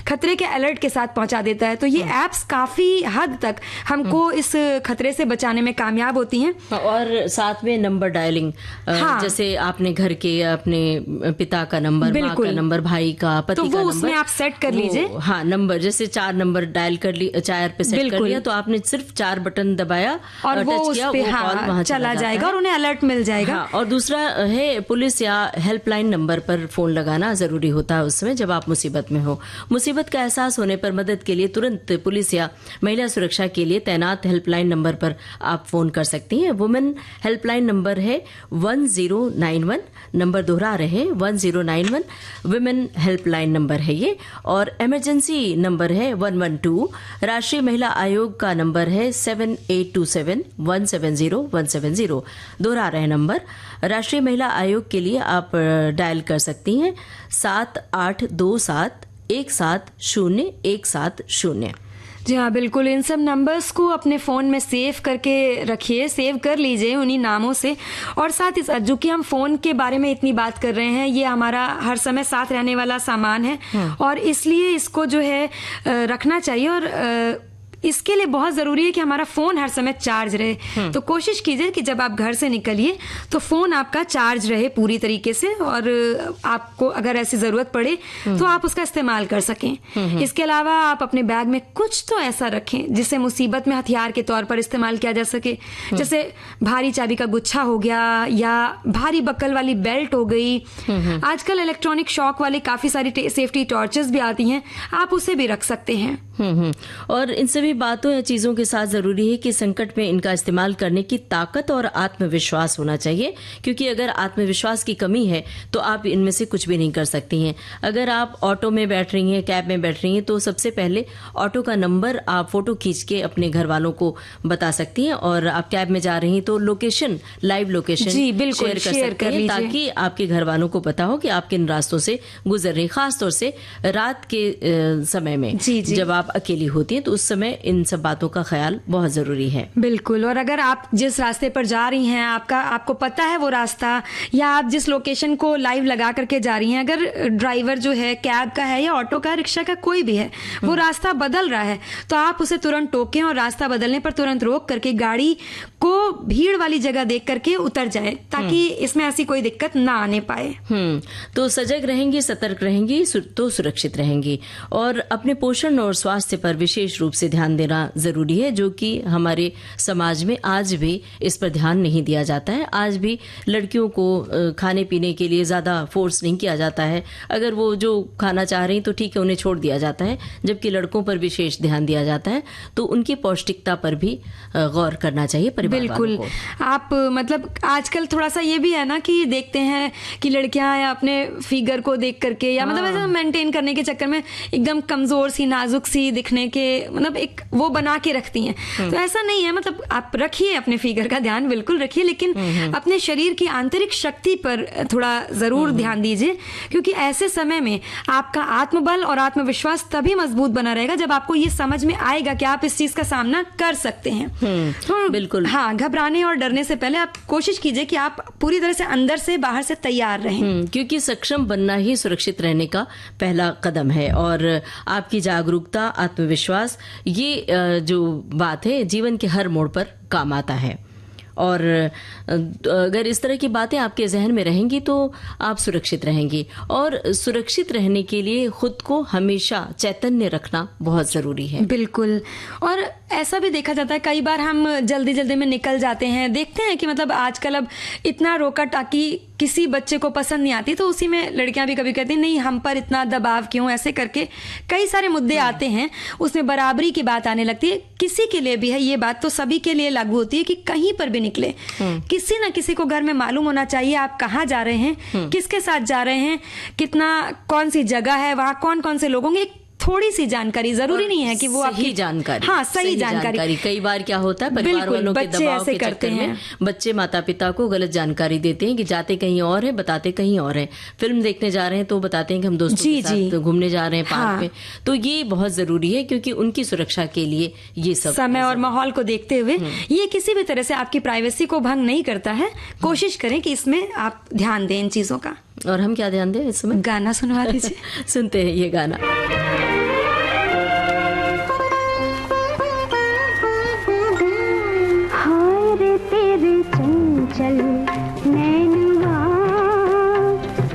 खतरे के अलर्ट के साथ पहुंचा देता है। तो ये ऐप्स काफी हद तक हमको इस खतरे से बचाने में कामयाब होती हैं। और साथ में नंबर डायलिंग, जैसे आपने घर के अपने पिता का नंबर, माँ का नंबर, भाई का, पति तो का नंबर, उसमें आप सेट कर लीजिए। हाँ, नंबर जैसे 4 नंबर डायल कर ली, 4 पे सेट कर लिया तो आपने सिर्फ 4 बटन दबाया और वो टच किया, वो कॉल वहां चला जाएगा और उन्हें अलर्ट मिल जाएगा। हाँ, और दूसरा है पुलिस या हेल्पलाइन नंबर पर फोन लगाना जरूरी होता है उस समय जब आप मुसीबत में हो। मुसीबत का एहसास होने पर मदद के लिए तुरंत पुलिस या महिला सुरक्षा के लिए तैनात हेल्पलाइन नंबर पर आप फोन कर सकती हैं। वुमेन हेल्पलाइन नंबर है 1091, नंबर दोहरा रहे 1091, वुमेन हेल्पलाइन नंबर है ये। और इमरजेंसी नंबर है 112। राष्ट्रीय महिला आयोग का नंबर है 7827 170 170, दोहरा रहे नंबर। राष्ट्रीय महिला आयोग के लिए आप डायल कर सकती हैं 7827170170। जी हाँ, बिल्कुल। इन सब नंबर्स को अपने फ़ोन में सेव करके रखिए, सेव कर लीजिए उन्हीं नामों से। और साथ ही साथ जो कि हम फ़ोन के बारे में इतनी बात कर रहे हैं, ये हमारा हर समय साथ रहने वाला सामान है और इसलिए इसको जो है रखना चाहिए और इसके लिए बहुत ज़रूरी है कि हमारा फ़ोन हर समय चार्ज रहे। तो कोशिश कीजिए कि जब आप घर से निकलिए तो फ़ोन आपका चार्ज रहे पूरी तरीके से और आपको अगर ऐसी ज़रूरत पड़े तो आप उसका इस्तेमाल कर सकें। इसके अलावा आप अपने बैग में कुछ तो ऐसा रखें जिसे मुसीबत में हथियार के तौर पर इस्तेमाल किया जा सके। जैसे भारी चाबी का गुच्छा हो गया या भारी बक्कल वाली बेल्ट हो गई। आजकल इलेक्ट्रॉनिक शॉक वाली काफ़ी सारी सेफ्टी टॉर्चेस भी आती हैं, आप उसे भी रख सकते हैं। और इन सभी बातों या चीज़ों के साथ ज़रूरी है कि संकट में इनका इस्तेमाल करने की ताकत और आत्मविश्वास होना चाहिए, क्योंकि अगर आत्मविश्वास की कमी है तो आप इनमें से कुछ भी नहीं कर सकती हैं। अगर आप ऑटो में बैठ रही हैं, कैब में बैठ रही हैं, तो सबसे पहले ऑटो का नंबर आप फोटो खींच के अपने घर वालों को बता सकती हैं, और आप कैब में जा रही हैं तो लोकेशन, लाइव लोकेशन शेयर कर सकते हैं, ताकि आपके घर वालों को पता हो कि आप किन रास्तों से गुजर रही हैं। खासतौर से रात के समय में जब आप अकेली होती हैं तो उस समय इन सब बातों का ख्याल बहुत जरूरी है। बिल्कुल। और अगर आप जिस रास्ते पर जा रही हैं, आपको पता है वो रास्ता, या आप जिस लोकेशन को लाइव लगा करके जा रही हैं, अगर ड्राइवर जो है कैब का है या ऑटो का, रिक्शा का, कोई भी है, वो रास्ता बदल रहा है तो आप उसे तुरंत टोकें और रास्ता बदलने पर तुरंत रोक करके गाड़ी को भीड़ वाली जगह देख करके उतर जाए, ताकि इसमें ऐसी कोई दिक्कत ना आने पाए। तो सजग रहेंगी, सतर्क रहेंगी तो सुरक्षित रहेंगी। और अपने पोषण और स्वास्थ्य पर विशेष रूप से ध्यान देना जरूरी है, जो कि हमारे समाज में आज भी इस पर ध्यान नहीं दिया जाता है। आज भी लड़कियों को खाने पीने के लिए ज्यादा फोर्स नहीं किया जाता है। अगर वो जो खाना चाह रही तो ठीक है, उन्हें छोड़ दिया जाता है, जबकि लड़कों पर विशेष ध्यान दिया जाता है। तो उनकी पौष्टिकता पर भी गौर करना चाहिए परिवार वालों को। आप मतलब आजकल थोड़ा सा ये भी है ना कि देखते हैं कि लड़कियां अपने फिगर को देख करके या मतलब ऐसा मेंटेन करने के चक्कर में एकदम कमजोर सी, नाजुक सी दिखने के मतलब एक वो बना के रखती हैं। तो ऐसा नहीं है, मतलब आप रखिए अपने फिगर का ध्यान, बिल्कुल रखिए, लेकिन अपने शरीर की आंतरिक शक्ति पर थोड़ा जरूर ध्यान दीजिए, क्योंकि ऐसे समय में आपका आत्मबल और आत्मविश्वास तभी मजबूत बना रहेगा जब आपको ये समझ में आएगा कि आप इस चीज का सामना कर सकते हैं। तो बिल्कुल, हाँ, घबराने और डरने से पहले आप कोशिश कीजिए कि आप पूरी तरह से अंदर से बाहर से तैयार रहें, क्योंकि सक्षम बनना ही सुरक्षित रहने का पहला कदम है। और आपकी जागरूकता, आत्मविश्वास, ये जो बात है जीवन के हर मोड़ पर काम आता है। और अगर इस तरह की बातें आपके जहन में रहेंगी तो आप सुरक्षित रहेंगी। और सुरक्षित रहने के लिए खुद को हमेशा चैतन्य रखना बहुत जरूरी है। बिल्कुल। और ऐसा भी देखा जाता है, कई बार हम जल्दी जल्दी में निकल जाते हैं, देखते हैं कि मतलब आजकल अब इतना रोका टाकी किसी बच्चे को पसंद नहीं आती, तो उसी में लड़कियां भी कभी कहती हैं नहीं हम पर इतना दबाव क्यों, ऐसे करके कई सारे मुद्दे आते हैं, उसमें बराबरी की बात आने लगती है। किसी के लिए भी है ये बात, तो सभी के लिए लागू होती है कि कहीं पर भी निकले, किसी ना किसी को घर में मालूम होना चाहिए आप कहाँ जा रहे हैं, किसके साथ जा रहे हैं, कितना, कौन सी जगह है, वहां कौन कौन से लोग होंगे, थोड़ी सी जानकारी, जरूरी नहीं है कि वो आपकी जानकारी। हाँ, सही जानकारी। कई बार क्या होता है, परिवार वालों के दबाव के चक्कर में बच्चे माता पिता को गलत जानकारी देते हैं कि जाते कहीं और है, बताते कहीं और है। फिल्म देखने जा रहे हैं तो बताते हैं कि हम दोस्तों के साथ घूमने जा रहे हैं पार्क में। तो ये बहुत जरूरी है, क्योंकि उनकी सुरक्षा के लिए ये सब समय और माहौल को देखते हुए ये किसी भी तरह से आपकी प्राइवेसी को भंग नहीं करता है। कोशिश करें कि इसमें आप ध्यान दें इन चीजों का। और हम क्या ध्यान दें इस समय? गाना सुनवा दीजिए। सुनते हैं ये गाना। चल नैनुआ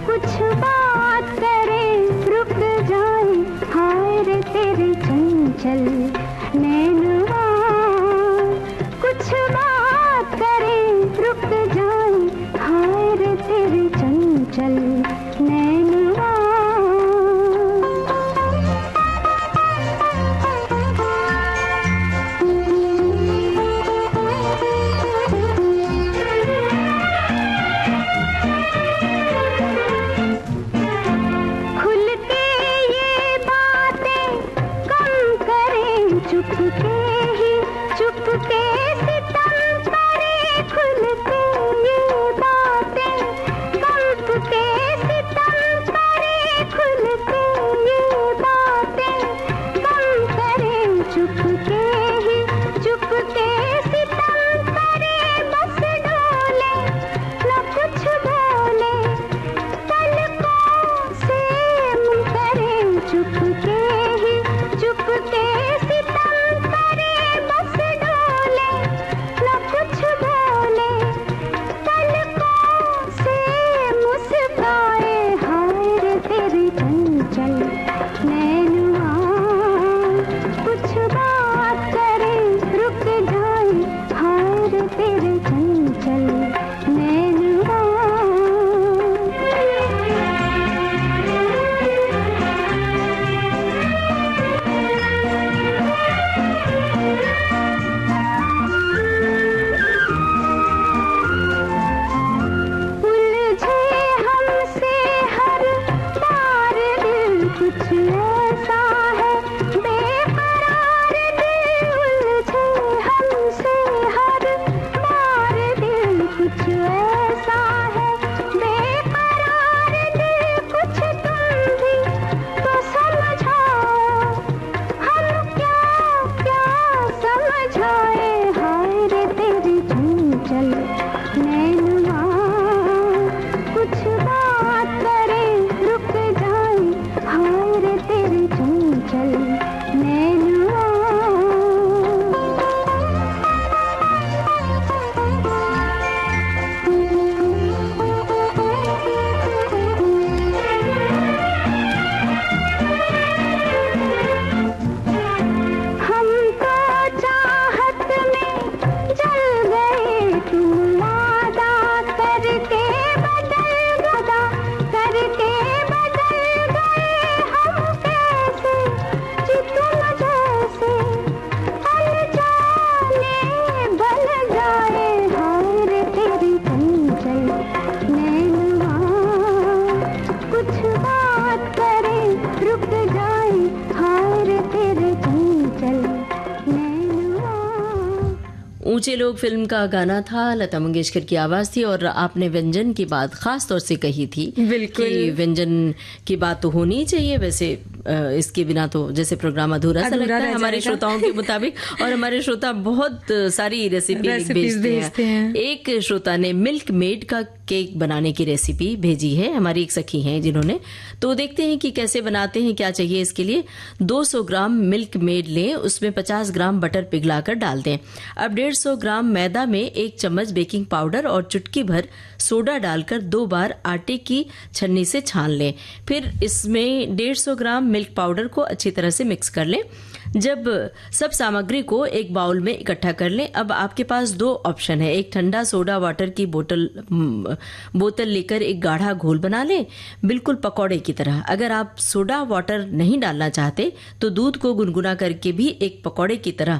कुछ बात करे रुक जाए, हाय रे तेरे चंचल नैनुआ कुछ बात करे रुक जाए, हाय रे तेरे चंचल नैनुआ। ऊंचे लोग फिल्म का गाना था, लता मंगेशकर की आवाज थी। और आपने व्यंजन की बात खास तौर से कही थी। बिल्कुल, कि व्यंजन की बात तो होनी ही चाहिए। वैसे इसके बिना तो जैसे प्रोग्राम अधूरा सा लगता है हमारे श्रोताओं के मुताबिक। और हमारे श्रोता बहुत सारी रेसिपी भेजते हैं। एक श्रोता ने मिल्क मेड का केक बनाने की रेसिपी भेजी है, हमारी एक सखी हैं जिन्होंने। तो देखते हैं कि कैसे बनाते हैं, क्या चाहिए इसके लिए। 200 ग्राम मिल्क मेड लें, उसमें 50 ग्राम बटर पिघलाकर डाल दें। अब 150 ग्राम मैदा में 1 चम्मच बेकिंग पाउडर और चुटकी भर सोडा डालकर 2 बार आटे की छन्नी से छान लें। फिर इसमें 150 ग्राम मिल्क पाउडर को अच्छी तरह से मिक्स कर लें। जब सब सामग्री को एक बाउल में इकट्ठा कर लें, अब आपके पास 2 ऑप्शन है। एक ठंडा सोडा वाटर की बोतल लेकर एक गाढ़ा घोल बना लें, बिल्कुल पकौड़े की तरह। अगर आप सोडा वाटर नहीं डालना चाहते तो दूध को गुनगुना करके भी एक पकौड़े की तरह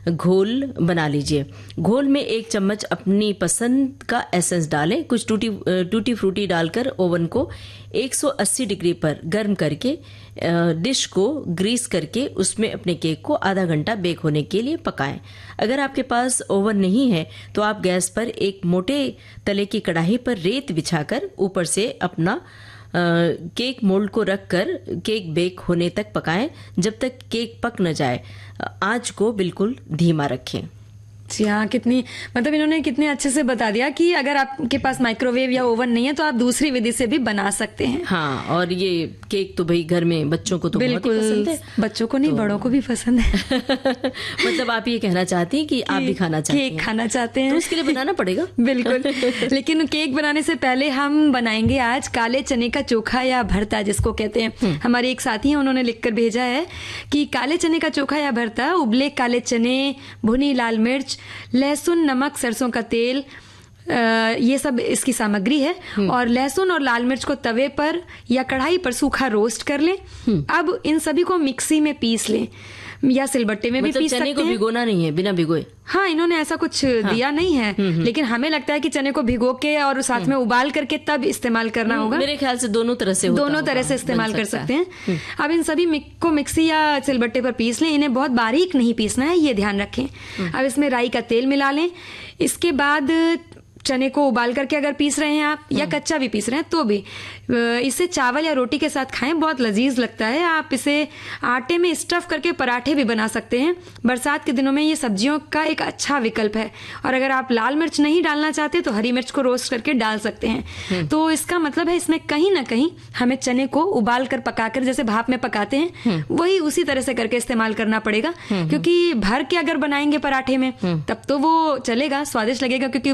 घोल बना लीजिए। घोल में 1 चम्मच अपनी पसंद का एसेंस डालें। कुछ टूटी फ्रूटी डालकर ओवन को 180 डिग्री पर गर्म करके डिश को ग्रीस करके उसमें अपने केक को आधा घंटा बेक होने के लिए पकाएं। अगर आपके पास ओवन नहीं है तो आप गैस पर एक मोटे तले की कढ़ाई पर रेत बिछाकर ऊपर से अपना केक मोल्ड को रखकर केक बेक होने तक पकाएं, जब तक केक पक न जाए। आंच को बिल्कुल धीमा रखें। जी हाँ, कितनी मतलब इन्होंने कितने अच्छे से बता दिया कि अगर आपके पास माइक्रोवेव या ओवन नहीं है तो आप दूसरी विधि से भी बना सकते हैं। हाँ, और ये केक तो भाई घर में बच्चों को तो बहुत ही पसंद है। बच्चों को नहीं, बड़ों को भी पसंद है। मतलब आप ये कहना चाहती हैं कि आप भी खाना चाहते हैं, केक खाना चाहते हैं, तो उसके लिए बनाना पड़ेगा। बिल्कुल। लेकिन केक बनाने से पहले हम बनाएंगे आज काले चने का चोखा या भरता, जिसको कहते हैं। हमारे एक साथी हैं, उन्होंने लिखकर भेजा है कि काले चने का चोखा या भरता, उबले काले चने, भुनी लाल मिर्च, लहसुन, नमक, सरसों का तेल, ये सब इसकी सामग्री है। और लहसुन और लाल मिर्च को तवे पर या कढ़ाई पर सूखा रोस्ट कर लें। अब इन सभी को मिक्सी में पीस लें या सिलबट्टे में भी पीस सकते हैं। चने को भिगोना नहीं है, बिना भिगोए। हाँ, इन्होंने ऐसा कुछ दिया नहीं है, लेकिन हमें लगता है कि चने को भिगो के और साथ में उबाल करके तब इस्तेमाल करना होगा। मेरे ख्याल से दोनों तरह से इस्तेमाल कर सकते हैं। अब इन सभी को मिक्सी या सिलबट्टे पर पीस लें। इन्हें बहुत बारीक नहीं पीसना है, ये ध्यान रखें। अब इसमें राई का तेल मिला लें। इसके बाद चने को उबाल करके अगर पीस रहे हैं आप या कच्चा भी पीस रहे हैं तो भी इसे चावल या रोटी के साथ खाएं, बहुत लजीज लगता है। आप इसे आटे में स्टफ करके पराठे भी बना सकते हैं। बरसात के दिनों में ये सब्जियों का एक अच्छा विकल्प है। और अगर आप लाल मिर्च नहीं डालना चाहते तो हरी मिर्च को रोस्ट करके डाल सकते हैं। तो इसका मतलब है इसमें कहीं ना कहीं हमें चने को उबाल कर पकाकर, जैसे भाप में पकाते हैं, वही उसी तरह से करके इस्तेमाल करना पड़ेगा। क्योंकि भर के अगर बनाएंगे पराठे में तब तो वो चलेगा, स्वादिष्ट लगेगा क्योंकि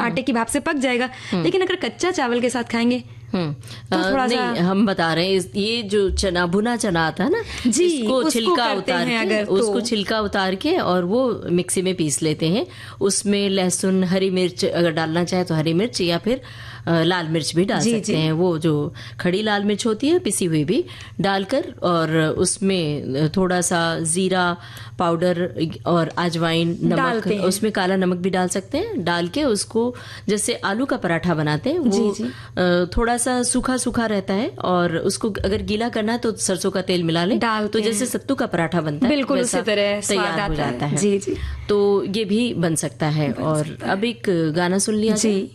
आटे की भाप से पक जाएगा। लेकिन अगर कच्चा चावल के साथ खाएंगे तो थोड़ा सा, हम बता रहे हैं ये जो चना, भुना चना आता है ना जी, उसको छिलका उतार के, उसको छिलका उतार के और वो मिक्सी में पीस लेते हैं। उसमें लहसुन, हरी मिर्च अगर डालना चाहे तो हरी मिर्च या फिर लाल मिर्च भी डाल सकते हैं। वो जो खड़ी लाल मिर्च होती है पिसी हुई भी डालकर, और उसमें थोड़ा सा जीरा पाउडर और अजवाइन, नमक, उसमें काला नमक भी डाल सकते हैं। डाल के उसको जैसे आलू का पराठा बनाते हैं वो थोड़ा सा सूखा सूखा रहता है, और उसको अगर गीला करना है तो सरसों का तेल मिला लें, तो जैसे सत्तू का पराठा बनता है बिल्कुल उसी तरह तैयार हो जाता है। जी जी, तो ये भी बन सकता है। और अब एक गाना सुन लिया जी।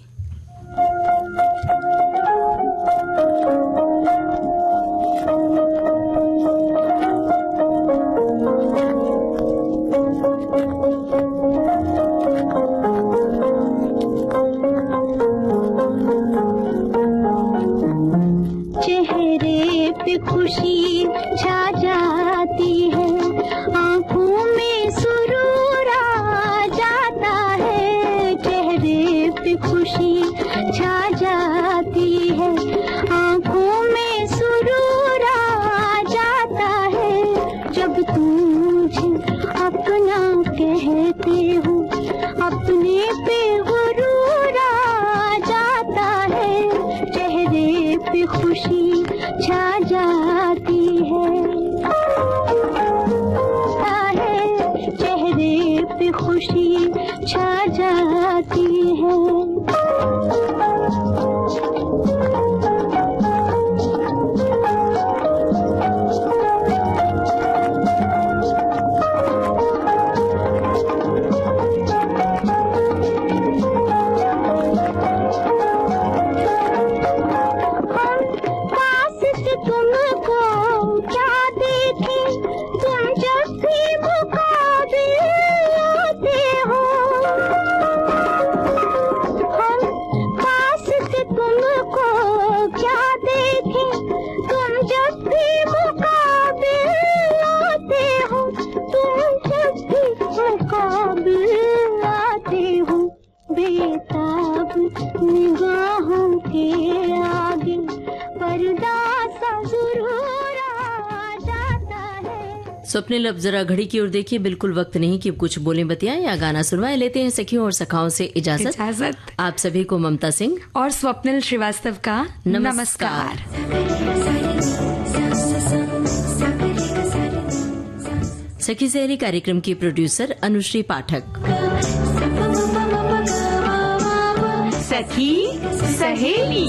चेहरे पे खुशी छा जाती है, आंखों में सुरूर आ जाता है। चेहरे पे खुशी छा जाती है, आंखों में सुरूर आ जाता है। जब तू मुझे अपना कहते हो, अपने पे गुरूर आ जाता है। चेहरे पे खुशी छा जाती है, चेहरे पे खुशी छा जाती है। बेताब निगाहों के आगे पर्दा सा जरूर आ जाता है। स्वप्निल, अब जरा घड़ी की ओर देखिए, बिल्कुल वक्त नहीं कि कुछ बोले बतियाएं या गाना सुनवाए। लेते हैं सखियों और सखाओं से इजाजत। आप सभी को ममता सिंह और स्वप्निल श्रीवास्तव का नमस्कार। सखी सहेली कार्यक्रम की प्रोड्यूसर अनुश्री पाठक। सखी सहेली।